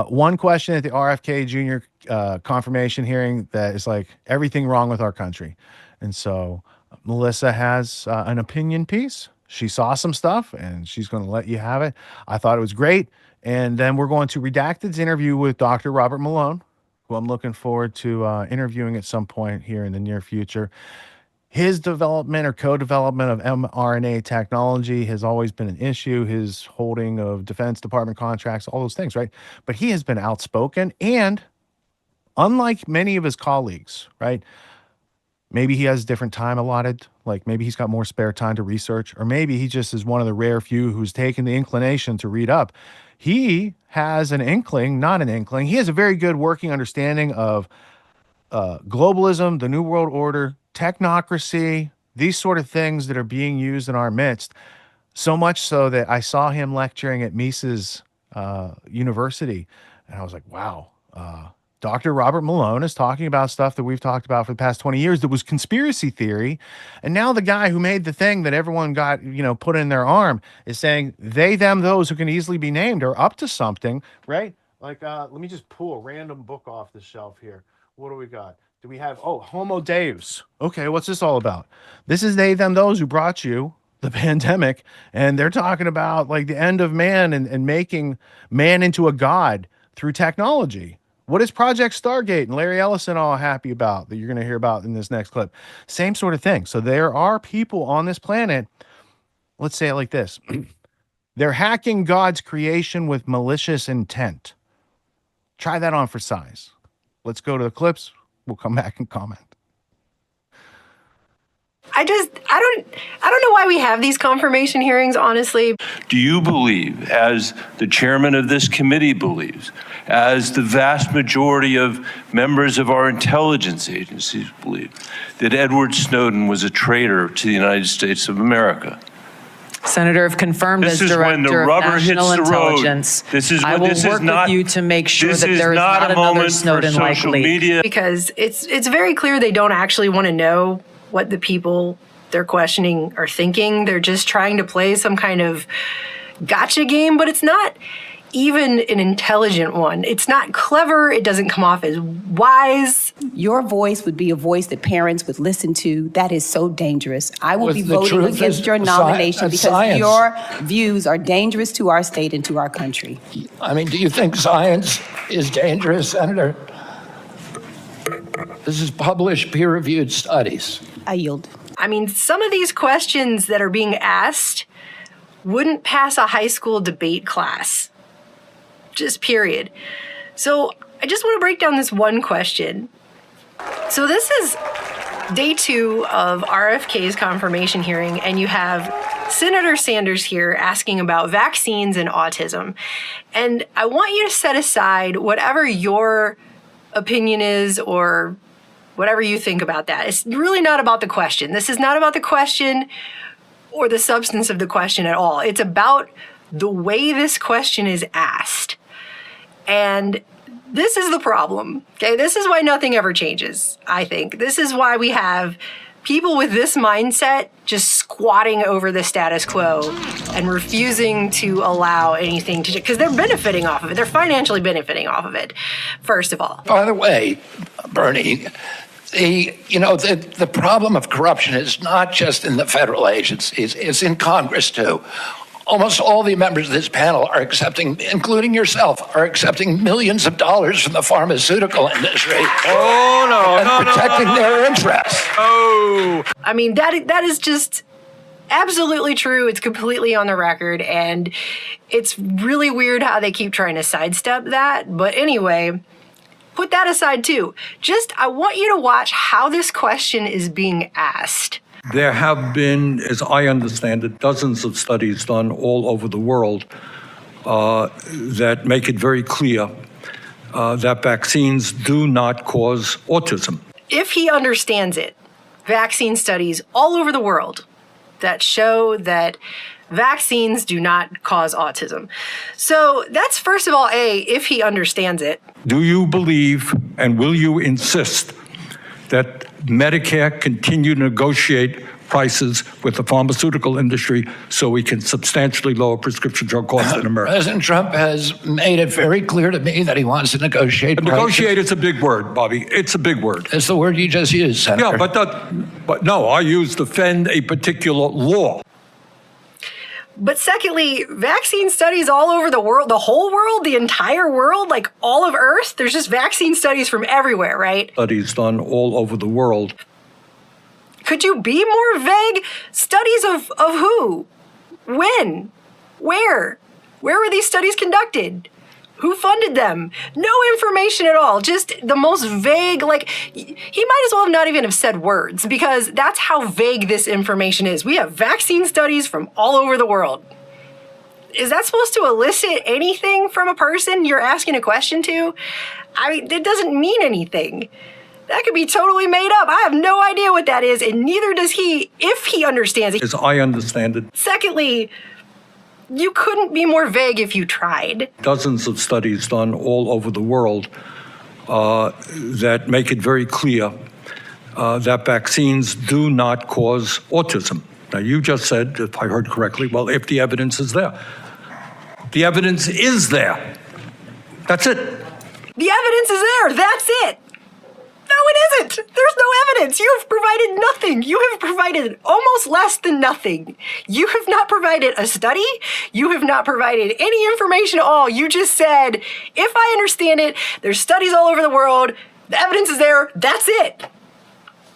One question at the RFK Jr. Confirmation hearing that is like everything wrong with our country. And so Melissa has an opinion piece. She saw some stuff and she's going to let you have it. I thought it was great. And then we're going to Redacted's interview with Dr. Robert Malone, who I'm looking forward to interviewing at some point here in the near future. His development or co-development of mRNA technology has always been an issue. His holding of Defense Department contracts, all those things, right? But he has been outspoken, and unlike many of his colleagues, right? Maybe he has different time allotted, like maybe he's got more spare time to research, or maybe he just is one of the rare few who's taken the inclination to read up. He has an inkling, not an inkling. He has a very good working understanding of globalism, the New World Order, technocracy, these sort of things that are being used in our midst. So much so that I saw him lecturing at Mises University, and I was like, wow, Dr. Robert Malone is talking about stuff that we've talked about for the past 20 years that was conspiracy theory. And now the guy who made the thing that everyone got, you know, put in their arm is saying they, them, those who can easily be named are up to something, right? Like, let me just pull a random book off the shelf here. What do we got? Do we have, Homo Deus. Okay, what's this all about? This is they, them, those who brought you the pandemic, and they're talking about like the end of man and making man into a god through technology. What is Project Stargate and Larry Ellison all happy about that you're going to hear about in this next clip? Same sort of thing. So there are people on this planet, let's say it like this. They're hacking God's creation with malicious intent. Try that on for size. Let's go to the clips. We'll come back and comment. I don't know why we have these confirmation hearings, honestly. Do you believe, as the chairman of this committee believes, as the vast majority of members of our intelligence agencies believe, that Edward Snowden was a traitor to the United States of America? Senator, if confirmed as Director of National Intelligence, I will work with you to make sure that there is not another Snowden-like leak. Because it's very clear they don't actually want to know what the people they're questioning are thinking. They're just trying to play some kind of gotcha game, but it's not even an intelligent one. It's not clever. It doesn't come off as wise. Your voice would be a voice that parents would listen to. That is so dangerous. I will be voting against your nomination because your views are dangerous to our state and to our country. I mean, do you think science is dangerous, Senator? This is published, peer-reviewed studies. I yield. I mean, some of these questions that are being asked wouldn't pass a high school debate class. Just period. So I just want to break down this one question. So this is day 2 of RFK's confirmation hearing, and you have Senator Sanders here asking about vaccines and autism. And I want you to set aside whatever your opinion is or whatever you think about that. It's really not about the question. This is not about the question or the substance of the question at all. It's about the way this question is asked. And this is the problem, okay? This is why nothing ever changes, I think. This is why we have people with this mindset just squatting over the status quo and refusing to allow anything to, because they're benefiting off of it. They're financially benefiting off of it, first of all. By the way, Bernie, the problem of corruption is not just in the federal agencies, it's in Congress too. Almost all the members of this panel are accepting, including yourself, are accepting millions of dollars from the pharmaceutical industry. Protecting their interests. I mean, that is just absolutely true. It's completely on the record, and it's really weird how they keep trying to sidestep that. But anyway, put that aside too. I want you to watch how this question is being asked. There have been, as I understand it, dozens of studies done all over the world that make it very clear that vaccines do not cause autism. If he understands it, vaccine studies all over the world that show that vaccines do not cause autism. So that's, first of all, if he understands it. Do you believe and will you insist that Medicare continue to negotiate prices with the pharmaceutical industry so we can substantially lower prescription drug costs in America? President Trump has made it very clear to me that he wants to negotiate. Negotiate is a big word, Bobby. It's a big word. It's the word you just used, Senator. Yeah, but no, I use defend a particular law. But secondly, vaccine studies all over the world, the whole world, the entire world, like all of Earth, there's just vaccine studies from everywhere, right? Studies done all over the world. Could you be more vague? Studies of who? When? Where? Where were these studies conducted? Who funded them? No information at all. Just the most vague, he might as well not even have said words, because that's how vague this information is. We have vaccine studies from all over the world. Is that supposed to elicit anything from a person you're asking a question to? I mean, it doesn't mean anything. That could be totally made up. I have no idea what that is, and neither does he, if he understands it. As I understand it. Secondly, you couldn't be more vague if you tried. Dozens of studies done all over the world that make it very clear that vaccines do not cause autism. Now, you just said, if I heard correctly, well, if the evidence is there. The evidence is there. That's it. The evidence is there. That's it. No, it isn't. There's no evidence. You have provided nothing. You have provided almost less than nothing. You have not provided a study. You have not provided any information at all. You just said, if I understand it, there's studies all over the world. The evidence is there. That's it.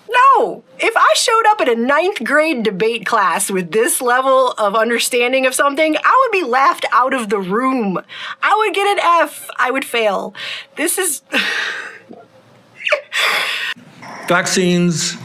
No. If I showed up at a 9th grade debate class with this level of understanding of something, I would be laughed out of the room. I would get an F. I would fail. This is... Vaccines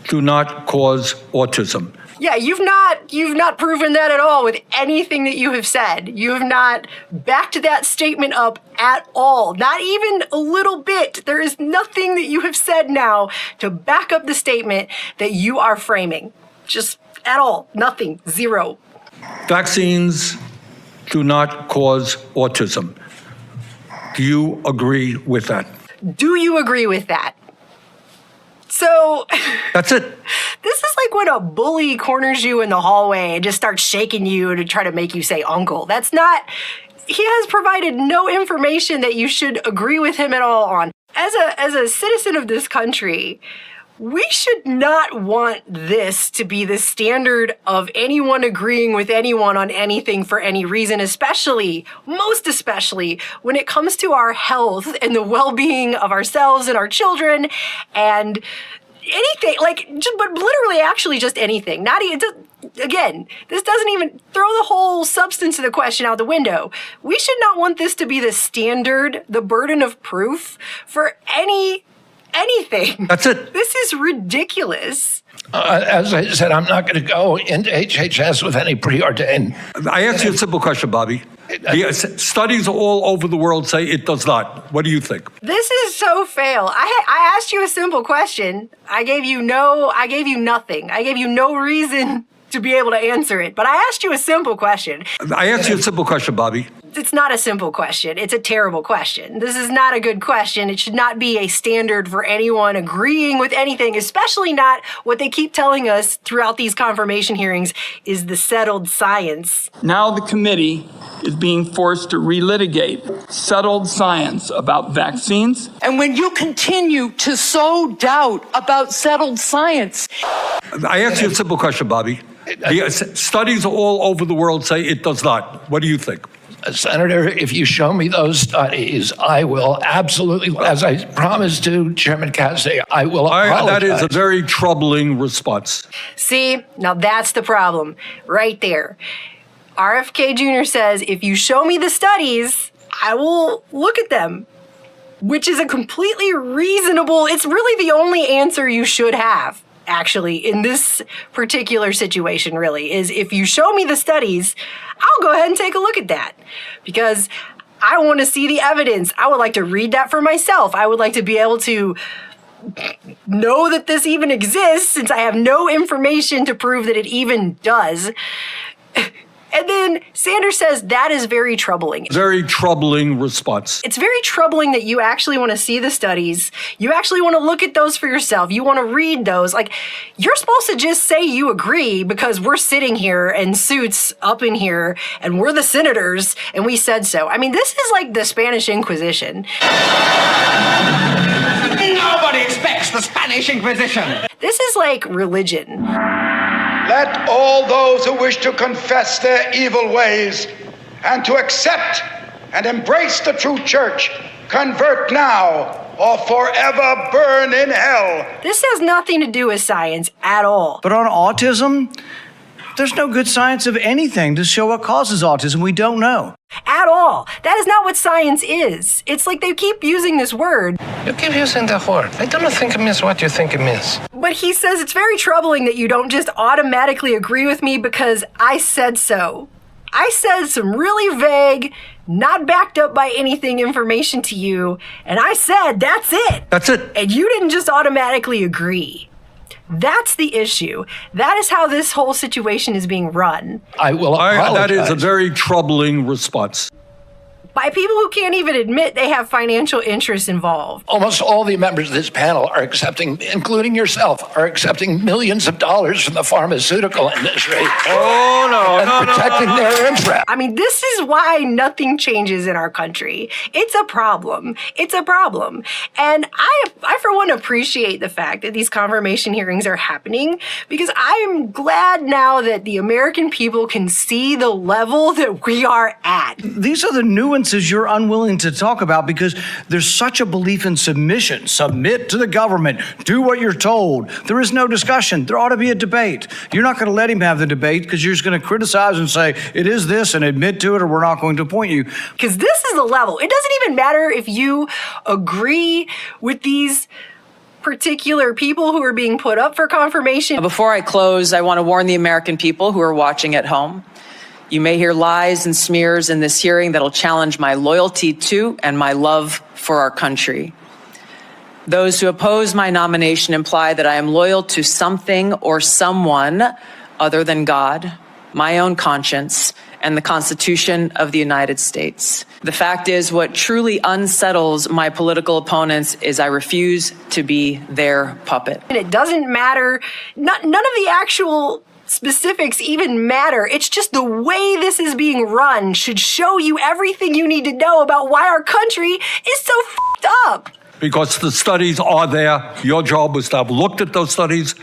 do not cause autism. Yeah, you've not proven that at all with anything that you have said. You have not backed that statement up at all. Not even a little bit. There is nothing that you have said now to back up the statement that you are framing. Just at all. Nothing. Zero. Vaccines do not cause autism. Do you agree with that? Do you agree with that? So... That's it. This is like when a bully corners you in the hallway and just starts shaking you to try to make you say uncle. That's not... He has provided no information that you should agree with him at all on. As a citizen of this country, we should not want this to be the standard of anyone agreeing with anyone on anything for any reason, most especially when it comes to our health and the well-being of ourselves and our children and anything, but literally actually just anything. Not even, again, this doesn't even throw the whole substance of the question out the window. We should not want this to be the standard, the burden of proof for anything. That's it. This is ridiculous. As I said, I'm not going to go into HHS with any preordained. I asked you a simple question, Bobby. Studies all over the world say it does not. What do you think? This is so fail. I asked you a simple question. I gave you nothing. I gave you no reason to be able to answer it. But I asked you a simple question. I asked you a simple question, Bobby. It's not a simple question. It's a terrible question. This is not a good question. It should not be a standard for anyone agreeing with anything, especially not what they keep telling us throughout these confirmation hearings is the settled science. Now the committee is being forced to relitigate settled science about vaccines. And when you continue to sow doubt about settled science. I asked you a simple question, Bobby. Studies all over the world say it does not. What do you think? Senator, if you show me those studies, I will absolutely, as I promised to Chairman Cassidy, I will apologize. That is a very troubling response. See, now that's the problem right there. RFK Jr. says, if you show me the studies, I will look at them, which is a completely reasonable, it's really the only answer you should have. Actually, in this particular situation, really, is if you show me the studies, I'll go ahead and take a look at that because I want to see the evidence. I would like to read that for myself. I would like to be able to know that this even exists since I have no information to prove that it even does. And then Sanders says that is very troubling. Very troubling response. It's very troubling that you actually want to see the studies. You actually want to look at those for yourself. You want to read those. Like, you're supposed to just say you agree because we're sitting here in suits up in here and we're the senators and we said so. I mean, this is like the Spanish Inquisition. Nobody expects the Spanish Inquisition. This is like religion. Let all those who wish to confess their evil ways and to accept and embrace the true church convert now or forever burn in hell. This has nothing to do with science at all. But on autism, there's no good science of anything to show what causes autism. We don't know. At all. That is not what science is. It's like they keep using this word. You keep using the word. I don't think it means what you think it means. But he says it's very troubling that you don't just automatically agree with me because I said so. I said some really vague, not backed up by anything information to you, and I said that's it. That's it. And you didn't just automatically agree. That's the issue. That is how this whole situation is being run. I will apologize. That is a very troubling response. By people who can't even admit they have financial interests involved. Almost all the members of this panel are accepting, including yourself, are accepting millions of dollars from the pharmaceutical industry. And protecting their interests. I mean, this is why nothing changes in our country. It's a problem. It's a problem. And I for one, appreciate the fact that these confirmation hearings are happening because I am glad now that the American people can see the level that we are at. These are the nuances you're unwilling to talk about because there's such a belief in submission. Submit to the government. Do what you're told. There is no discussion. There ought to be a debate. You're not going to let him have the debate because you're just going to criticize and say, it is this, and admit to it, or we're not going to appoint you. Because this is the level. It doesn't even matter if you agree with these particular people who are being put up for confirmation. Before I close, I want to warn the American people who are watching at home. You may hear lies and smears in this hearing that'll challenge my loyalty to and my love for our country. Those who oppose my nomination imply that I am loyal to something or someone other than God, my own conscience, and the Constitution of the United States. The fact is, what truly unsettles my political opponents is I refuse to be their puppet. And it doesn't matter, none of the actual specifics even matter. It's just the way this is being run should show you everything you need to know about why our country is so f***ed up. Because the studies are there. Your job was to have looked at those studies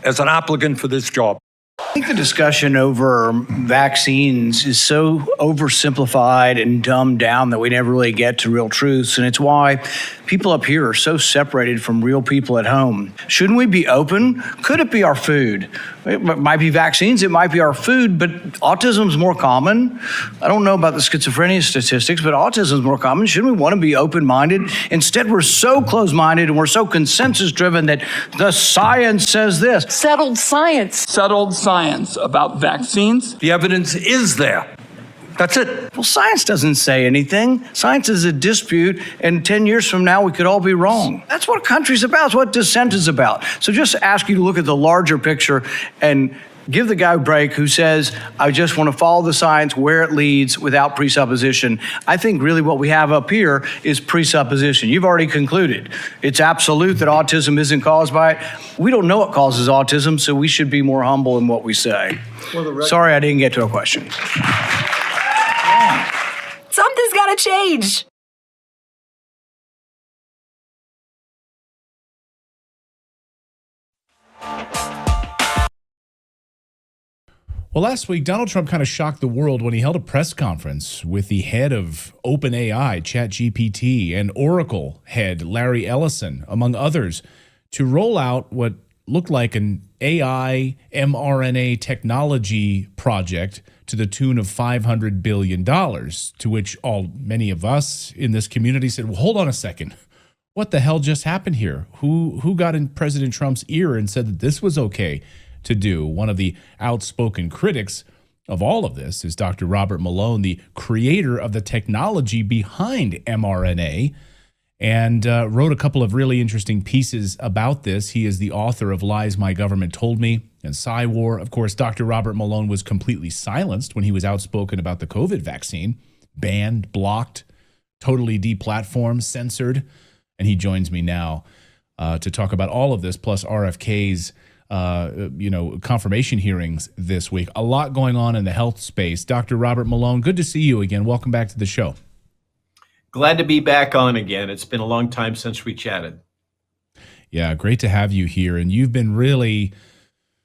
as an applicant for this job. I think the discussion over vaccines is so oversimplified and dumbed down that we never really get to real truths. And it's why people up here are so separated from real people at home. Shouldn't we be open? Could it be our food? It might be vaccines, it might be our food, but autism's more common. I don't know about the schizophrenia statistics, but autism's more common. Shouldn't we want to be open-minded? Instead, we're so closed-minded and we're so consensus-driven that the science says this. Settled science. Settled science about vaccines. The evidence is there. That's it. Well, science doesn't say anything. Science is a dispute, and 10 years from now, we could all be wrong. That's what a country's about. That's what dissent is about. So just ask you to look at the larger picture and give the guy a break who says, I just want to follow the science where it leads without presupposition. I think really what we have up here is presupposition. You've already concluded. It's absolute that autism isn't caused by it. We don't know what causes autism, so we should be more humble in what we say. Sorry I didn't get to a question. Something's got to change. Well, last week, Donald Trump kind of shocked the world when he held a press conference with the head of OpenAI, ChatGPT, and Oracle head Larry Ellison, among others, to roll out what looked like an AI mRNA technology project to the tune of $500 billion, to which many of us in this community said, well, hold on a second. What the hell just happened here? Who got in President Trump's ear and said that this was okay to do? One of the outspoken critics of all of this is Dr. Robert Malone, the creator of the technology behind mRNA, and wrote a couple of really interesting pieces about this. He is the author of Lies My Government Told Me and Psy-War. Of course, Dr. Robert Malone was completely silenced when he was outspoken about the COVID vaccine, banned, blocked, totally deplatformed, censored. And he joins me now to talk about all of this, plus RFK's confirmation hearings this week. A lot going on in the health space. Dr. Robert Malone, good to see you again. Welcome back to the show. Glad to be back on again. It's been a long time since we chatted. Yeah, great to have you here. And you've been really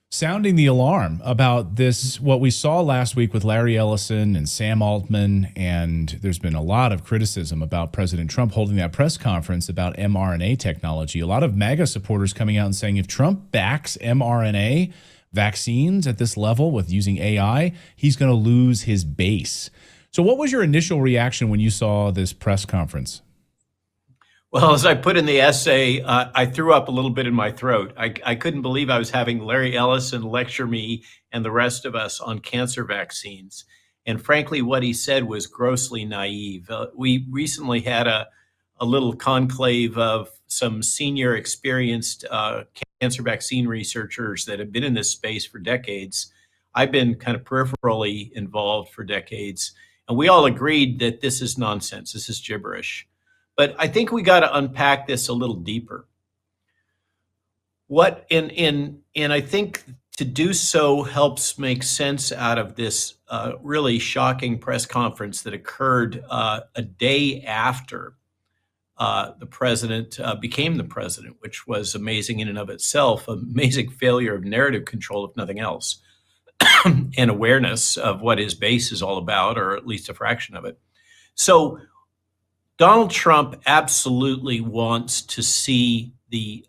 sounding the alarm about this, what we saw last week with Larry Ellison and Sam Altman. And there's been a lot of criticism about President Trump holding that press conference about mRNA technology. A lot of MAGA supporters coming out and saying if Trump backs mRNA vaccines at this level with using AI, he's going to lose his base. So what was your initial reaction when you saw this press conference? Well, as I put in the essay, I threw up a little bit in my throat. I couldn't believe I was having Larry Ellison lecture me and the rest of us on cancer vaccines. And frankly, what he said was grossly naive. We recently had a little conclave of some senior experienced cancer vaccine researchers that have been in this space for decades. I've been kind of peripherally involved for decades. And we all agreed that this is nonsense. This is gibberish. But I think we got to unpack this a little deeper. And I think to do so helps make sense out of this really shocking press conference that occurred a day after the president became the president, which was amazing in and of itself, amazing failure of narrative control, if nothing else, and awareness of what his base is all about, or at least a fraction of it. So Donald Trump absolutely wants to see the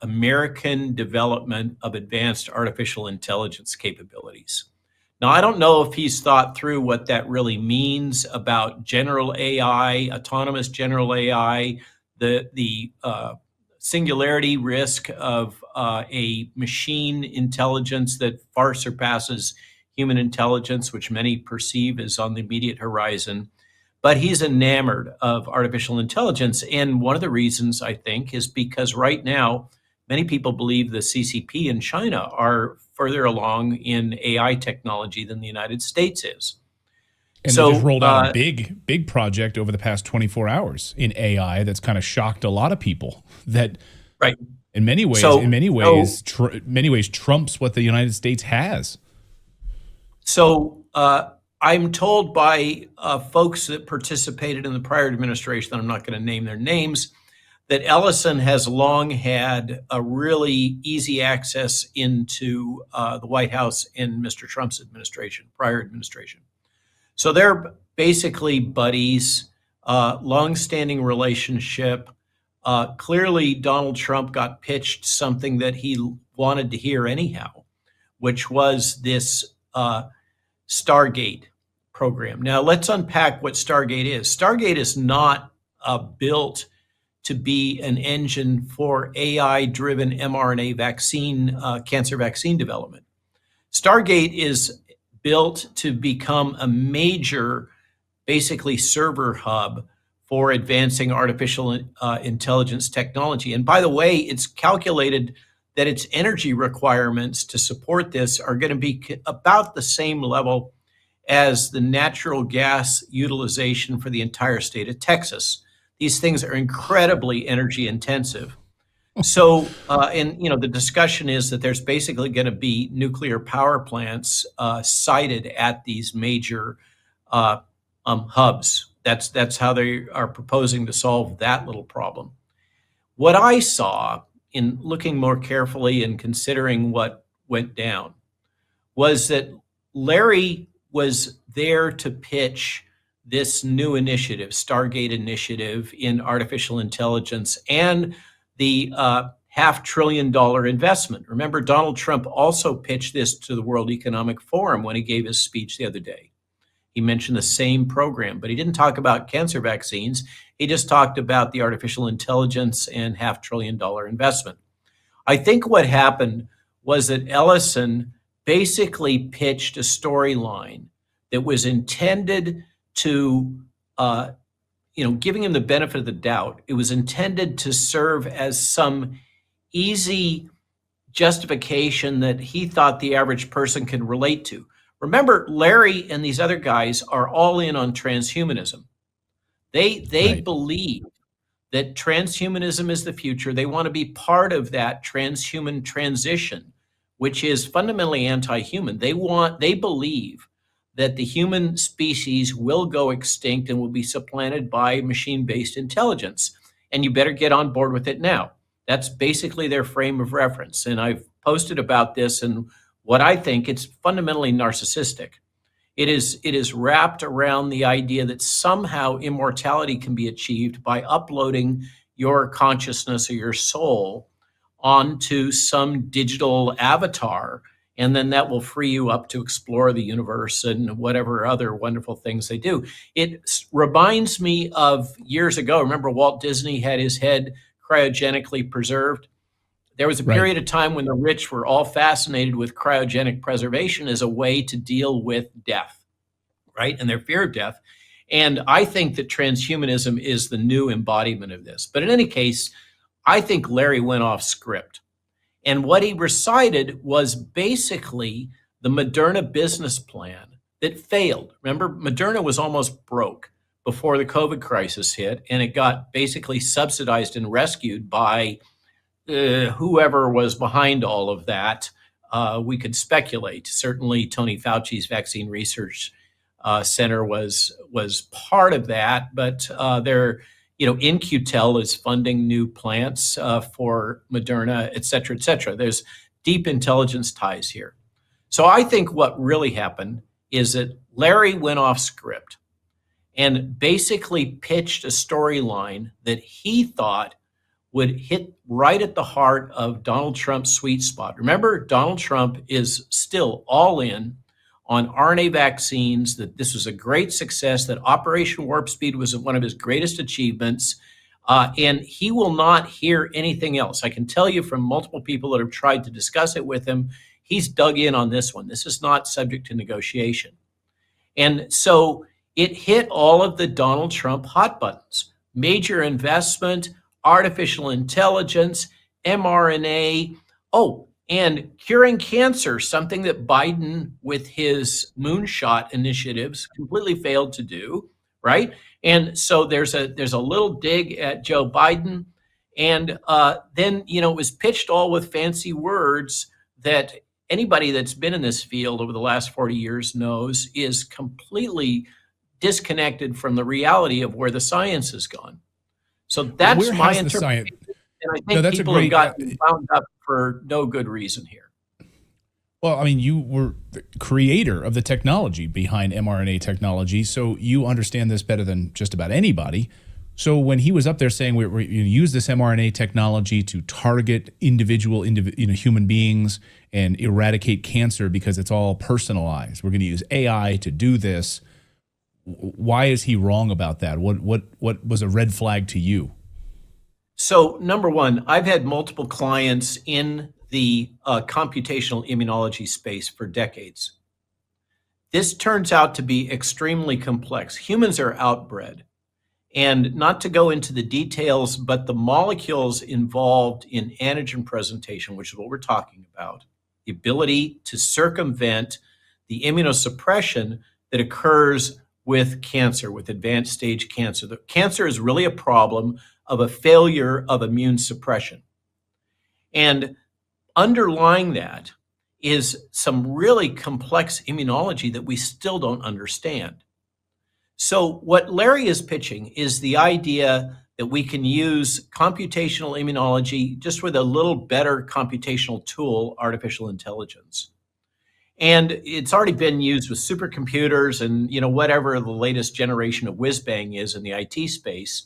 American development of advanced artificial intelligence capabilities. Now, I don't know if he's thought through what that really means about general AI, autonomous general AI, the singularity risk of a machine intelligence that far surpasses human intelligence, which many perceive as on the immediate horizon. But he's enamored of artificial intelligence. And one of the reasons, I think, is because right now, many people believe the CCP in China are further along in AI technology than the United States is. And they just rolled out a big project over the past 24 hours in AI that's kind of shocked a lot of people. That, right, in many ways, many ways trumps what the United States has. So I'm told by folks that participated in the prior administration, I'm not going to name their names, that Ellison has long had a really easy access into the White House in Mr. Trump's administration, prior administration. So they're basically buddies, long-standing relationship. Clearly, Donald Trump got pitched something that he wanted to hear anyhow, which was this Stargate program. Now, let's unpack what Stargate is. Stargate is not built to be an engine for AI-driven mRNA vaccine, cancer vaccine development. Stargate is built to become a major, basically server hub for advancing artificial intelligence technology. And by the way, it's calculated that its energy requirements to support this are going to be about the same level as the natural gas utilization for the entire state of Texas. These things are incredibly energy intensive. So, and the discussion is that there's basically going to be nuclear power plants sited at these major hubs. That's how they are proposing to solve that little problem. What I saw in looking more carefully and considering what went down was that Larry was there to pitch this new initiative, Stargate initiative in artificial intelligence, and the $500 billion investment. Remember, Donald Trump also pitched this to the World Economic Forum when he gave his speech the other day. He mentioned the same program, but he didn't talk about cancer vaccines. He just talked about the artificial intelligence and $500 billion investment. I think what happened was that Ellison basically pitched a storyline that was intended to, giving him the benefit of the doubt, it was intended to serve as some easy justification that he thought the average person can relate to. Remember, Larry and these other guys are all in on transhumanism. They right. believe that transhumanism is the future. They want to be part of that transhuman transition, which is fundamentally anti-human. They believe that the human species will go extinct and will be supplanted by machine-based intelligence. And you better get on board with it now. That's basically their frame of reference. And I've posted about this, and what I think, it's fundamentally narcissistic. It is wrapped around the idea that somehow immortality can be achieved by uploading your consciousness or your soul onto some digital avatar, and then that will free you up to explore the universe and whatever other wonderful things they do. It reminds me of years ago. Remember, Walt Disney had his head cryogenically preserved? There was a period of time when the rich were all fascinated with cryogenic preservation as a way to deal with death, right? And their fear of death. And I think that transhumanism is the new embodiment of this. But in any case, I think Larry went off script. And what he recited was basically the Moderna business plan that failed. Remember, Moderna was almost broke before the COVID crisis hit, and it got basically subsidized and rescued by whoever was behind all of that. We could speculate. Certainly, Tony Fauci's Vaccine Research Center was part of that, but InQtel is funding new plants for Moderna, et cetera, et cetera. There's deep intelligence ties here. So I think what really happened is that Larry went off script and basically pitched a storyline that he thought would hit right at the heart of Donald Trump's sweet spot. Remember, Donald Trump is still all in on RNA vaccines, that this was a great success, that Operation Warp Speed was one of his greatest achievements, and he will not hear anything else. I can tell you from multiple people that have tried to discuss it with him, he's dug in on this one. This is not subject to negotiation. And so it hit all of the Donald Trump hot buttons: major investment, artificial intelligence, mRNA, and curing cancer, something that Biden, with his moonshot initiatives, completely failed to do, right? And so there's a little dig at Joe Biden, and then it was pitched all with fancy words that anybody that's been in this field over the last 40 years knows is completely disconnected from the reality of where the science has gone. So that's my interpretation. And I think people have gotten wound up for no good reason here. Well, I mean, you were the creator of the technology behind mRNA technology, so you understand this better than just about anybody. So when he was up there saying we're going to use this mRNA technology to target individual human beings and eradicate cancer because it's all personalized, we're going to use AI to do this. Why is he wrong about that? What was a red flag to you? So number one, I've had multiple clients in the computational immunology space for decades. this turns out to be extremely complex. Humans are outbred. And not to go into the details, but the molecules involved in antigen presentation, which is what we're talking about, the ability to circumvent the immunosuppression that occurs with cancer, with advanced stage cancer. The cancer is really a problem of a failure of immune suppression. And underlying that is some really complex immunology that we still don't understand. So what Larry is pitching is the idea that we can use computational immunology just with a little better computational tool, artificial intelligence. And it's already been used with supercomputers and, whatever the latest generation of whiz-bang is in the IT space.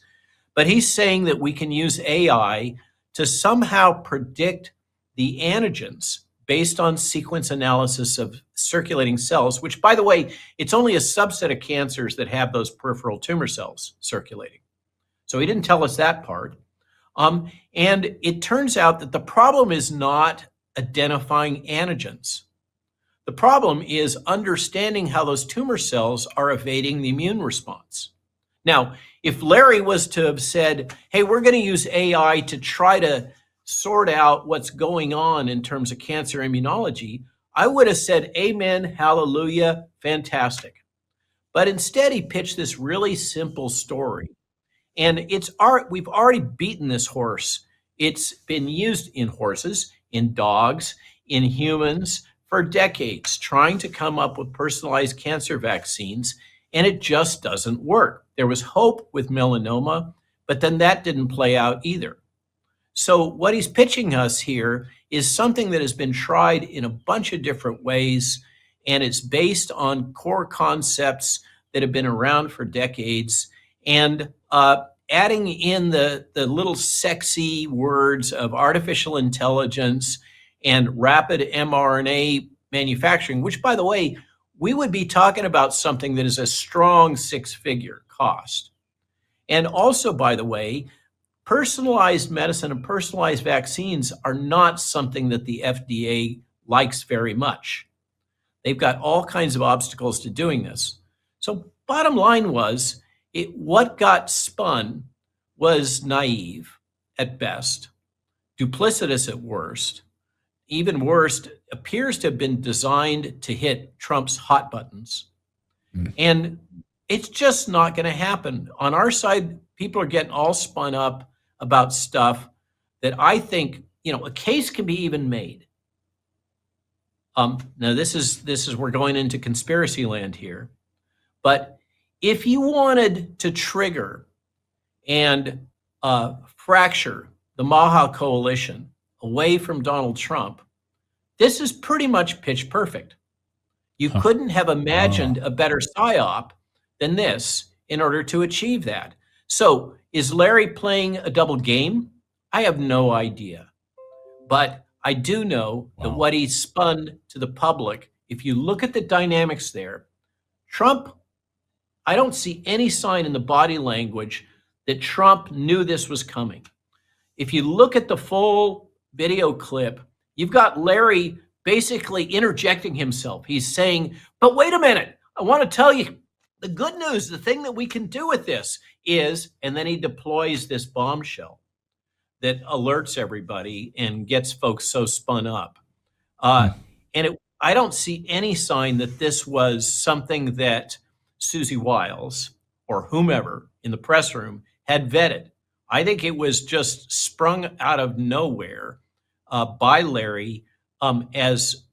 But he's saying that we can use AI to somehow predict the antigens based on sequence analysis of circulating cells, which, by the way, it's only a subset of cancers that have those peripheral tumor cells circulating. So he didn't tell us that part. And it turns out that the problem is not identifying antigens. The problem is understanding how those tumor cells are evading the immune response. Now, if Larry was to have said, hey, we're going to use AI to try to sort out what's going on in terms of cancer immunology, I would have said, amen, hallelujah, fantastic. But instead, he pitched this really simple story. And we've already beaten this horse. It's been used in horses, in dogs, in humans for decades, trying to come up with personalized cancer vaccines, and it just doesn't work. There was hope with melanoma, but then that didn't play out either. So what he's pitching us here is something that has been tried in a bunch of different ways, and it's based on core concepts that have been around for decades, and adding in the little sexy words of artificial intelligence and rapid mRNA manufacturing, which, by the way, we would be talking about something that is a strong six-figure cost. And also, by the way, personalized medicine and personalized vaccines are not something that the FDA likes very much. They've got all kinds of obstacles to doing this. So bottom line was, what got spun was naive at best, duplicitous at worst. Even worse, appears to have been designed to hit Trump's hot buttons. And it's just not going to happen. On our side, people are getting all spun up about stuff that I think, a case can be even made. Now this is we're going into conspiracy land here, but if you wanted to trigger and fracture the Maha coalition away from Donald Trump, this is pretty much pitch perfect. You couldn't have imagined a better psyop than this in order to achieve that. So is Larry playing a double game? I have no idea. But I do know that what he spun to the public, if you look at the dynamics there, Trump, I don't see any sign in the body language that Trump knew this was coming. If you look at the full video clip, you've got Larry basically interjecting himself. He's saying, but wait a minute, I want to tell you the good news, the thing that we can do with this is, and then he deploys this bombshell that alerts everybody and gets folks so spun up. I don't see any sign that this was something that Susie Wiles or whomever in the press room had vetted. I think it was just sprung out of nowhere by Larry. As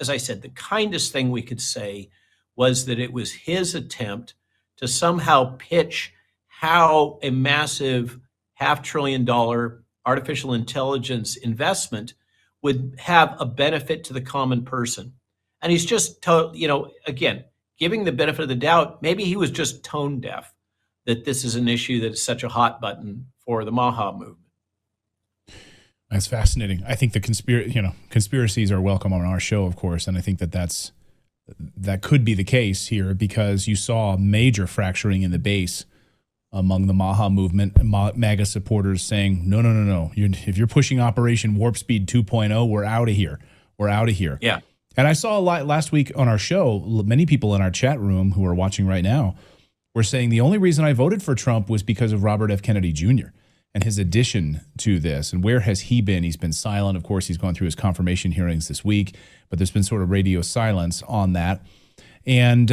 I said, the kindest thing we could say was that it was his attempt to somehow pitch how a massive $500 billion artificial intelligence investment would have a benefit to the common person. And he's just, again, giving the benefit of the doubt, maybe he was just tone deaf that this is an issue that is such a hot button for the Maha movement. That's fascinating. I think the conspiracies are welcome on our show, of course, and I think that could be the case here because you saw major fracturing in the base among the Maha movement, MAGA supporters saying, no. If you're pushing Operation Warp Speed 2.0, we're out of here. We're out of here. Yeah. And I saw a lot last week on our show, many people in our chat room who are watching right now were saying the only reason I voted for Trump was because of Robert F. Kennedy Jr. and his addition to this. And where has he been? He's been silent. Of course, he's gone through his confirmation hearings this week, but there's been sort of radio silence on that. And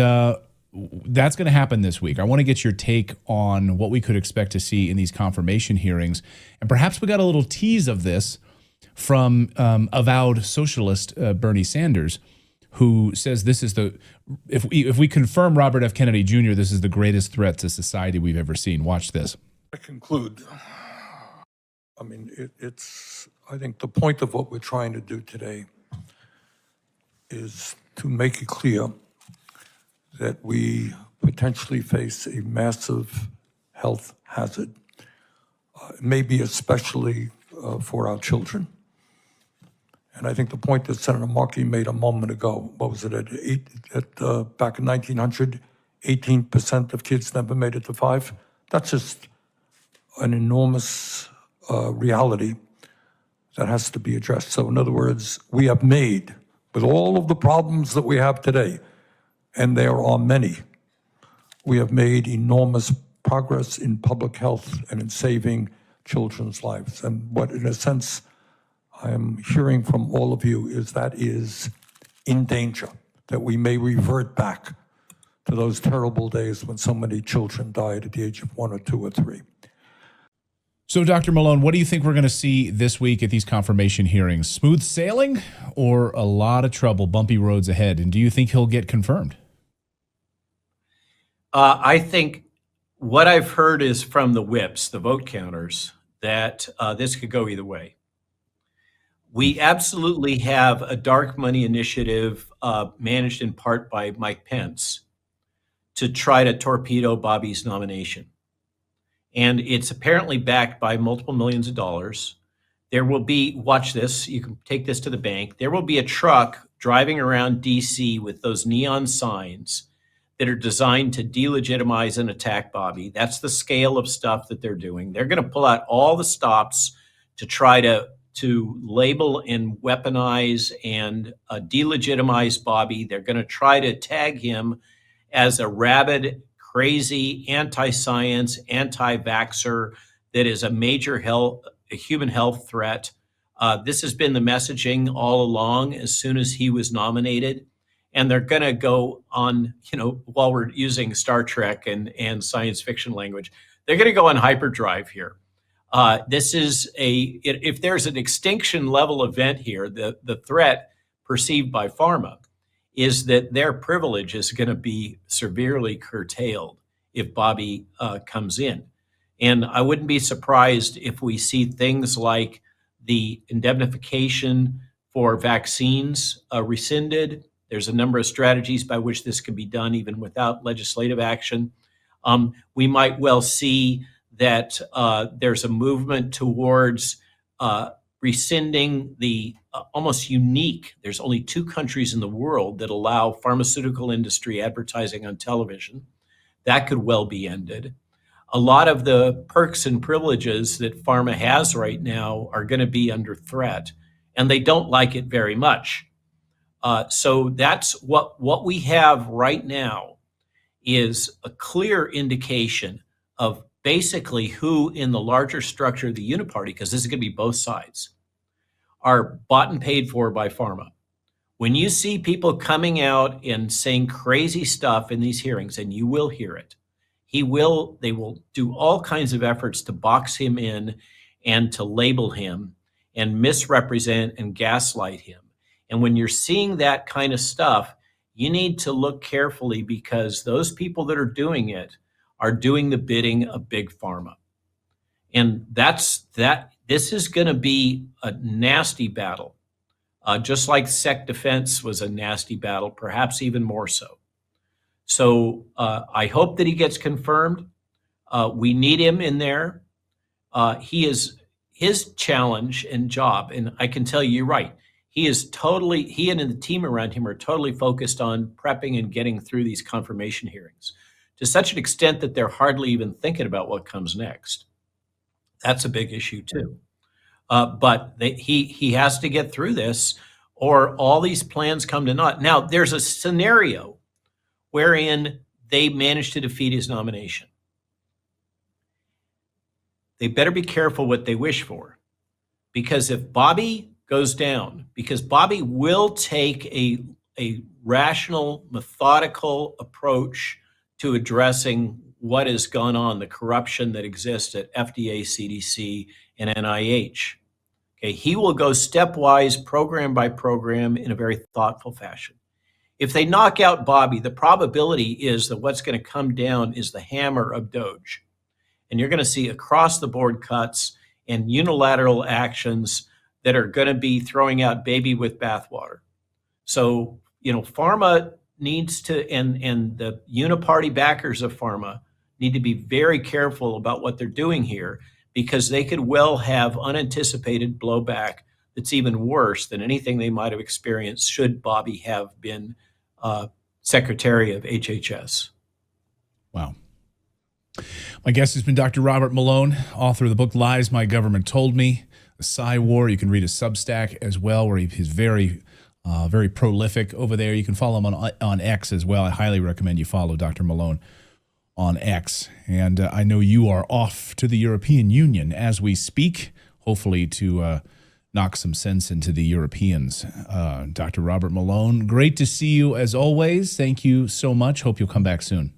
that's going to happen this week. I want to get your take on what we could expect to see in these confirmation hearings. And perhaps we got a little tease of this from avowed socialist Bernie Sanders, who says this is if we confirm Robert F. Kennedy Jr., this is the greatest threat to society we've ever seen. Watch this. I conclude. I mean, I think the point of what we're trying to do today is to make it clear that we potentially face a massive health hazard, maybe especially for our children. And I think the point that Senator Markey made a moment ago, what was it, back in 1900, 18% of kids never made it to 5? That's just an enormous reality that has to be addressed. So in other words, we have made, with all of the problems that we have today, and there are many, we have made enormous progress in public health and in saving children's lives. And what, in a sense, I am hearing from all of you is that is in danger, that we may revert back to those terrible days when so many children died at the age of 1 or 2 or 3. So, Dr. Malone, what do you think we're going to see this week at these confirmation hearings? Smooth sailing or a lot of trouble, bumpy roads ahead? And do you think he'll get confirmed? I think what I've heard is from the whips, the vote counters, that this could go either way. We absolutely have a dark money initiative managed in part by Mike Pence to try to torpedo Bobby's nomination. And it's apparently backed by multiple millions of dollars. There will be, watch this, you can take this to the bank, there will be a truck driving around DC with those neon signs that are designed to delegitimize and attack Bobby. That's the scale of stuff that they're doing. They're going to pull out all the stops to try to label and weaponize and delegitimize Bobby. They're going to try to tag him as a rabid, crazy, anti-science, anti-vaxxer that is a major human health threat. This has been the messaging all along as soon as he was nominated. And they're going to go on, while we're using Star Trek and science fiction language, they're going to go on hyperdrive here. This is if there's an extinction level event here, the threat perceived by pharma is that their privilege is going to be severely curtailed if Bobby comes in. And I wouldn't be surprised if we see things like the indemnification for vaccines rescinded. There's a number of strategies by which this can be done even without legislative action. We might well see that there's a movement towards rescinding the almost unique, there's only 2 countries in the world that allow pharmaceutical industry advertising on television. That could well be ended. A lot of the perks and privileges that pharma has right now are going to be under threat, and they don't like it very much. So that's what we have right now is a clear indication of basically who in the larger structure of the uniparty, because this is going to be both sides, are bought and paid for by pharma. When you see people coming out and saying crazy stuff in these hearings, and you will hear it, they will do all kinds of efforts to box him in and to label him and misrepresent and gaslight him. And when you're seeing that kind of stuff, you need to look carefully because those people that are doing it are doing the bidding of big pharma. And this is going to be a nasty battle, just like sec defense was a nasty battle, perhaps even more so. So I hope that he gets confirmed. We need him in there. His challenge and job, and I can tell you, you're right. He and the team around him are totally focused on prepping and getting through these confirmation hearings to such an extent that they're hardly even thinking about what comes next. That's a big issue too. But he has to get through this, or all these plans come to naught. Now, there's a scenario wherein they manage to defeat his nomination. They better be careful what they wish for, because if Bobby goes down, because Bobby will take a rational, methodical approach to addressing what has gone on, the corruption that exists at FDA, CDC, and NIH. Okay, he will go stepwise, program by program, in a very thoughtful fashion. If they knock out Bobby, the probability is that what's going to come down is the hammer of Doge. And you're going to see across-the-board cuts and unilateral actions that are going to be throwing out baby with bathwater. So, pharma needs to, and the uniparty backers of pharma need to be very careful about what they're doing here, because they could well have unanticipated blowback that's even worse than anything they might have experienced should Bobby have been Secretary of HHS. Wow. My guest has been Dr. Robert Malone, author of the book Lies My Government Told Me, The Psy War. You can read his Substack as well, where he's very prolific over there. You can follow him on X as well. I highly recommend you follow Dr. Malone on X. And I know you are off to the European Union as we speak, hopefully to knock some sense into the Europeans. Dr. Robert Malone, great to see you as always. Thank you so much. Hope you'll come back soon.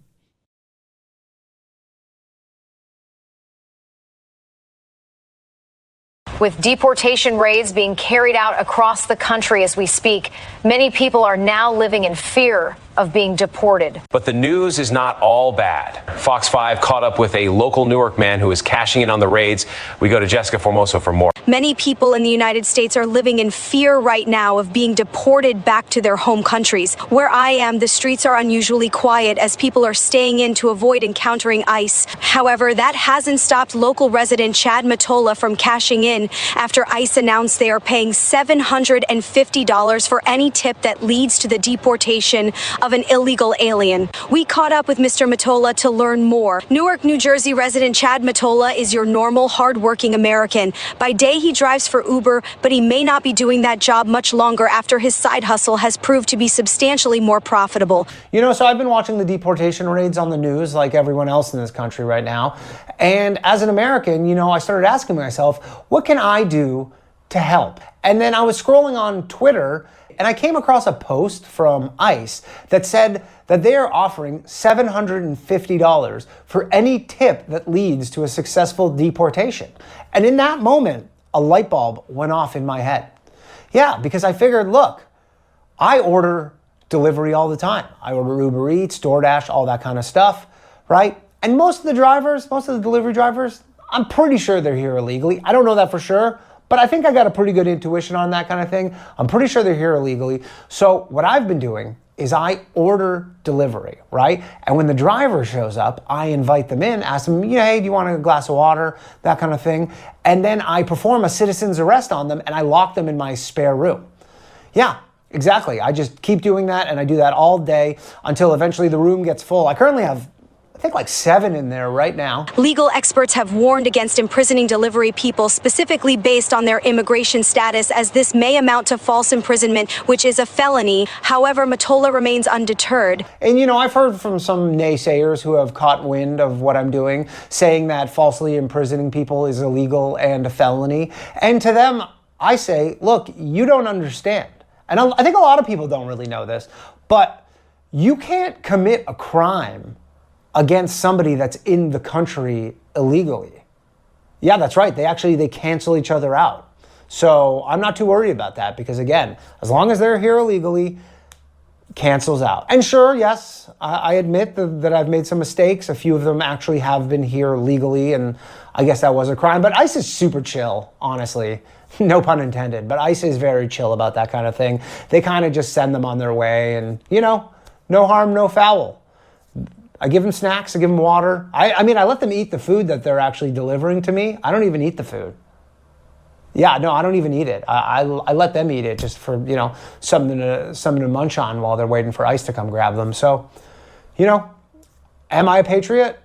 With deportation raids being carried out across the country as we speak, many people are now living in fear of being deported. But the news is not all bad. Fox 5 caught up with a local Newark man who is cashing in on the raids. We go to Jessica Formoso for more. Many people in the United States are living in fear right now of being deported back to their home countries. Where I am, the streets are unusually quiet as people are staying in to avoid encountering ICE. However, that hasn't stopped local resident Chad Matola from cashing in after ICE announced they are paying $750 for any tip that leads to the deportation of an illegal alien. We caught up with Mr. Matola to learn more. Newark, New Jersey resident Chad Matola is your normal, hardworking American. By day, he drives for Uber, but he may not be doing that job much longer after his side hustle has proved to be substantially more profitable. So I've been watching the deportation raids on the news like everyone else in this country right now. And as an American, I started asking myself, what can I do to help? And then I was scrolling on Twitter and I came across a post from ICE that said that they are offering $750 for any tip that leads to a successful deportation. And in that moment, a light bulb went off in my head. Yeah, because I figured, look, I order delivery all the time. I order Uber Eats, DoorDash, all that kind of stuff, right? And most of the delivery drivers, I'm pretty sure they're here illegally. I don't know that for sure, but I think I got a pretty good intuition on that kind of thing. I'm pretty sure they're here illegally. So what I've been doing is I order delivery, right? And when the driver shows up, I invite them in, ask them, hey, do you want a glass of water? That kind of thing. And then I perform a citizen's arrest on them and I lock them in my spare room. Yeah, exactly. I just keep doing that and I do that all day until eventually the room gets full. I currently have I think like 7 in there right now. Legal experts have warned against imprisoning delivery people specifically based on their immigration status, as this may amount to false imprisonment, which is a felony. However, Matola remains undeterred. And I've heard from some naysayers who have caught wind of what I'm doing, saying that falsely imprisoning people is illegal and a felony. And to them, I say, look, you don't understand. And I think a lot of people don't really know this, but you can't commit a crime against somebody that's in the country illegally. Yeah, that's right. They cancel each other out. So I'm not too worried about that because, again, as long as they're here illegally, cancels out. And sure, yes, I admit that I've made some mistakes. A few of them actually have been here legally, and I guess that was a crime. But ICE is super chill, honestly. No pun intended. But ICE is very chill about that kind of thing. They kind of just send them on their way and, no harm, no foul. I give them snacks, I give them water. I mean, I let them eat the food that they're actually delivering to me. I don't even eat the food. Yeah, no, I don't even eat it. I let them eat it just for, something to munch on while they're waiting for ICE to come grab them. So, am I a patriot?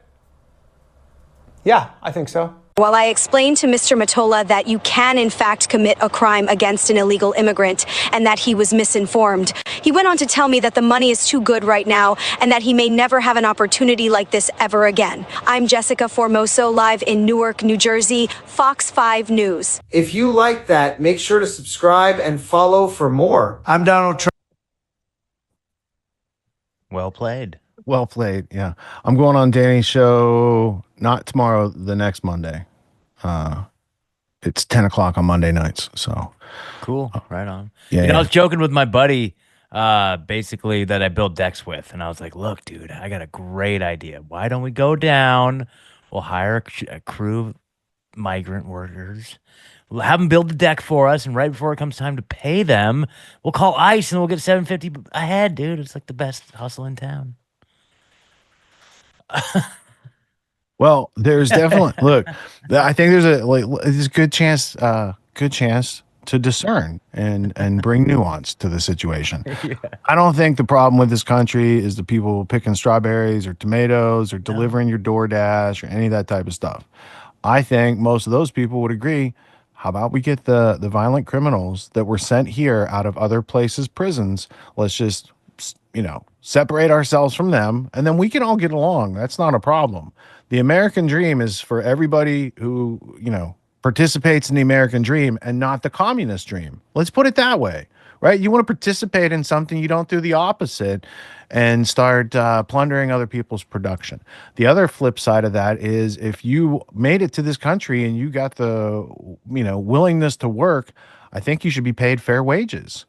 Yeah, I think so. While I explained to Mr. Mottola that you can in fact commit a crime against an illegal immigrant and that he was misinformed, he went on to tell me that the money is too good right now and that he may never have an opportunity like this ever again. I'm Jessica Formoso, live in Newark, New Jersey, Fox 5 News. If you like that, make sure to subscribe and follow for more. I'm Donald Trump. Well played. Well played. Yeah. I'm going on Danny's show, not tomorrow, the next Monday. It's 10 o'clock on Monday nights. So cool. Right on. Yeah, you know, yeah. I was joking with my buddy, basically that I build decks with. And I was like, look, dude, I got a great idea. Why don't we go down? We'll hire a crew of migrant workers. We'll have them build the deck for us. And right before it comes time to pay them, we'll call ICE and we'll get $750 a head, dude. It's like the best hustle in town. Well, there's definitely look. I think there's a good chance to discern and bring nuance to the situation. Yeah. I don't think the problem with this country is the people picking strawberries or tomatoes or delivering your DoorDash or any of that type of stuff. I think most of those people would agree. How about we get the violent criminals that were sent here out of other places, prisons? Let's just, separate ourselves from them, and then we can all get along. That's not a problem. The American dream is for everybody who, participates in the American dream and not the communist dream. Let's put it that way, right? You want to participate in something, you don't do the opposite and start plundering other people's production. The other flip side of that is if you made it to this country and you got the, willingness to work, I think you should be paid fair wages.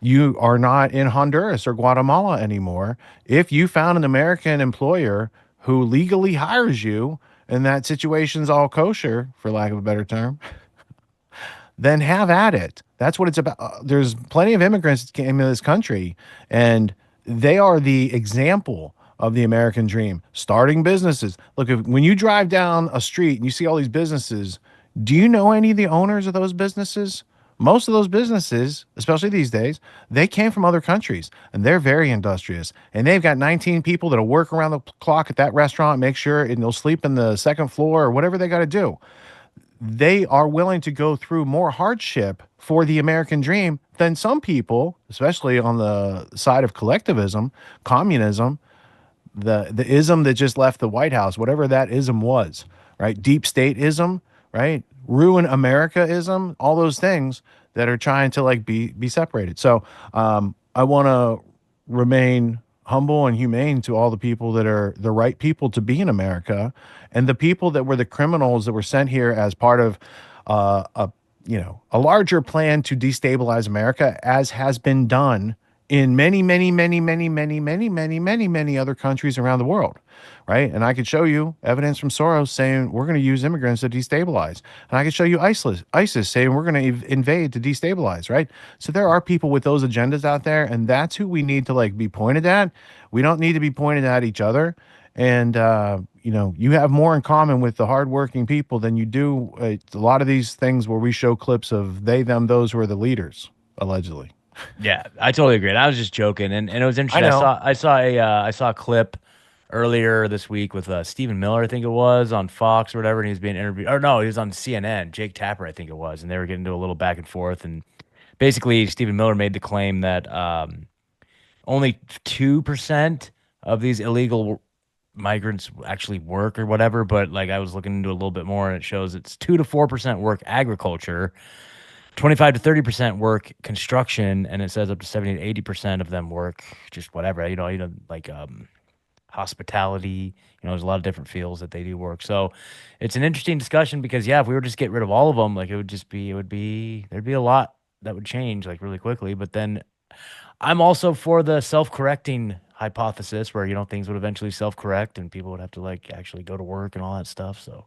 You are not in Honduras or Guatemala anymore. If you found an American employer who legally hires you and that situation's all kosher, for lack of a better term, then have at it. That's what it's about. There's plenty of immigrants that came into this country, and they are the example of the American dream. Starting businesses. Look, when you drive down a street and you see all these businesses, do you know any of the owners of those businesses? Most of those businesses, especially these days, they came from other countries, and they're very industrious. And they've got 19 people that'll work around the clock at that restaurant, make sure, and they'll sleep in the second floor or whatever they got to do. They are willing to go through more hardship for the American dream than some people, especially on the side of collectivism, communism, the ism that just left the White House, whatever that ism was, right? Deep state-ism, right? Ruin America-ism, all those things that are trying to be separated. So I want to remain humble and humane to all the people that are the right people to be in America, and the people that were the criminals that were sent here as part of a larger plan to destabilize America, as has been done in many, many, many, many, many, many, many, many, many other countries around the world, right? And I could show you evidence from Soros saying we're going to use immigrants to destabilize. And I could show you ISIS saying we're going to invade to destabilize, right? So there are people with those agendas out there, and that's who we need to be pointed at. We don't need to be pointed at each other. And, you have more in common with the hardworking people than you do a lot of these things where we show clips of they, them, those who are the leaders, allegedly. Yeah, I totally agree. And I was just joking, and it was interesting. I saw a clip earlier this week with Stephen Miller, I think it was, on Fox or whatever, and he was being interviewed. Or no, he was on CNN. Jake Tapper, I think it was, and they were getting into a little back and forth. And basically, Stephen Miller made the claim that only 2% of these illegal migrants actually work or whatever. But I was looking into a little bit more, and it shows it's 2 to 4% work agriculture, 25 to 30% work construction, and it says up to 70 to 80% of them work just whatever, hospitality. There's a lot of different fields that they do work. So it's an interesting discussion because, if we were just get rid of all of them, there'd be a lot that would change really quickly. But then I'm also for the self-correcting hypothesis where, things would eventually self-correct and people would have to actually go to work and all that stuff. So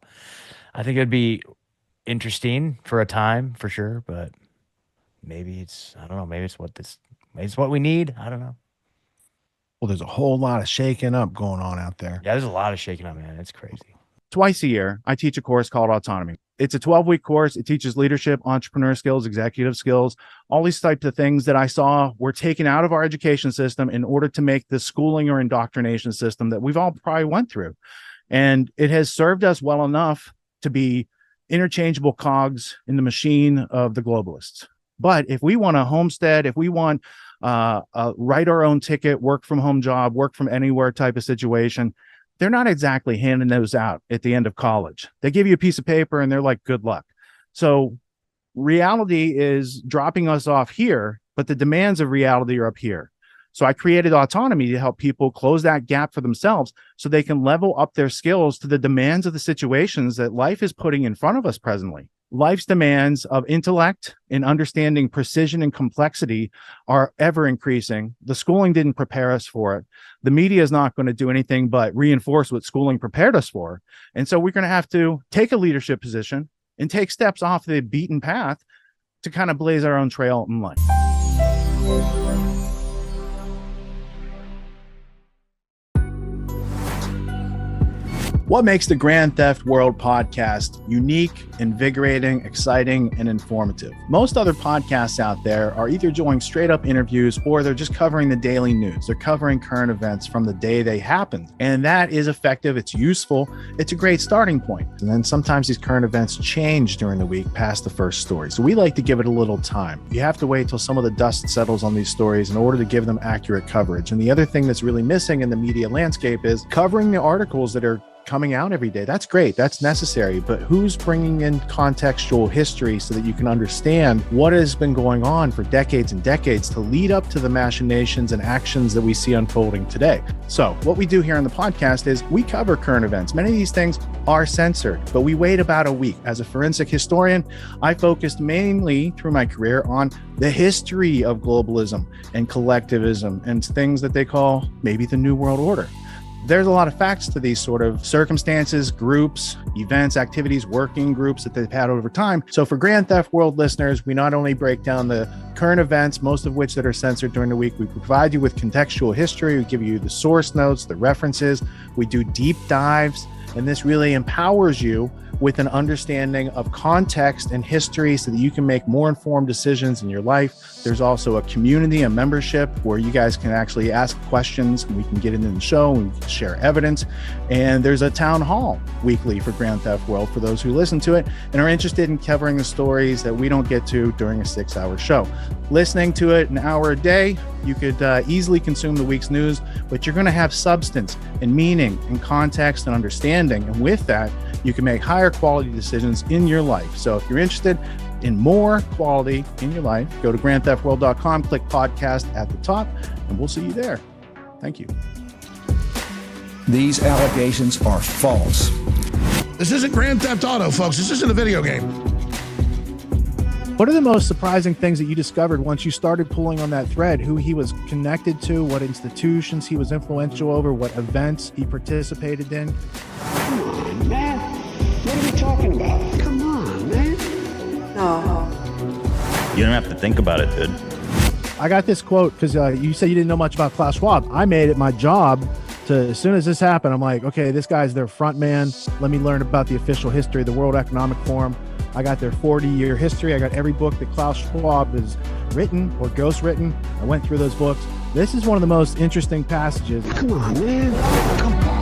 I think it'd be interesting for a time for sure, but maybe it's what we need. I don't know. Well, there's a whole lot of shaking up going on out there. Yeah, there's a lot of shaking up, man. It's crazy. Twice a year, I teach a course called Autonomy. It's a 12-week course. It teaches leadership, entrepreneur skills, executive skills, all these types of things that I saw were taken out of our education system in order to make the schooling or indoctrination system that we've all probably went through. And it has served us well enough to be interchangeable cogs in the machine of the globalists. But if we want a homestead, if we want write our own ticket, work from home job, work from anywhere type of situation, they're not exactly handing those out at the end of college. They give you a piece of paper and they're like, good luck. So reality is dropping us off here, but the demands of reality are up here. So I created Autonomy to help people close that gap for themselves so they can level up their skills to the demands of the situations that life is putting in front of us presently. Life's demands of intellect and understanding precision and complexity are ever increasing. The schooling didn't prepare us for it. The media is not going to do anything but reinforce what schooling prepared us for. And so we're going to have to take a leadership position and take steps off the beaten path to kind of blaze our own trail in life. What makes the Grand Theft World podcast unique, invigorating, exciting, and informative? Most other podcasts out there are either doing straight up interviews or they're just covering the daily news. They're covering current events from the day they happened. And that is effective. It's useful. It's a great starting point. And then sometimes these current events change during the week past the first story. So we like to give it a little time. You have to wait till some of the dust settles on these stories in order to give them accurate coverage. And the other thing that's really missing in the media landscape is covering the articles that are coming out every day. That's great. That's necessary. But who's bringing in contextual history so that you can understand what has been going on for decades and decades to lead up to the machinations and actions that we see unfolding today? So what we do here on the podcast is we cover current events. Many of these things are censored, but we wait about a week. As a forensic historian, I focused mainly through my career on the history of globalism and collectivism and things that they call maybe the New World Order. There's a lot of facts to these sort of circumstances, groups, events, activities, working groups that they've had over time. So for Grand Theft World listeners, we not only break down the current events, most of which that are censored during the week, we provide you with contextual history, we give you the source notes, the references, we do deep dives, and this really empowers you with an understanding of context and history so that you can make more informed decisions in your life. There's also a community, a membership where you guys can actually ask questions and we can get into the show and we can share evidence. And there's a town hall weekly for Grand Theft World for those who listen to it and are interested in covering the stories that we don't get to during a 6-hour show. Listening to it an hour a day, you could easily consume the week's news, but you're going to have substance and meaning and context and understanding. And with that, you can make higher quality decisions in your life. So if you're interested in more quality in your life, go to grandtheftworld.com, click podcast at the top, and we'll see you there. Thank you. These allegations are false. This isn't Grand Theft Auto, folks. This isn't a video game. What are the most surprising things that you discovered once you started pulling on that thread? Who he was connected to, what institutions he was influential over, what events he participated in? Come on, man. What are we talking about? Come on, man. No. You don't have to think about it, dude. I got this quote because you said you didn't know much about Klaus Schwab. I made it my job to, as soon as this happened, I'm like, okay, this guy's their front man. Let me learn about the official history of the World Economic Forum. I got their 40-year history. I got every book that Klaus Schwab has written or ghostwritten. I went through those books. This is one of the most interesting passages. Come on, man. Come on.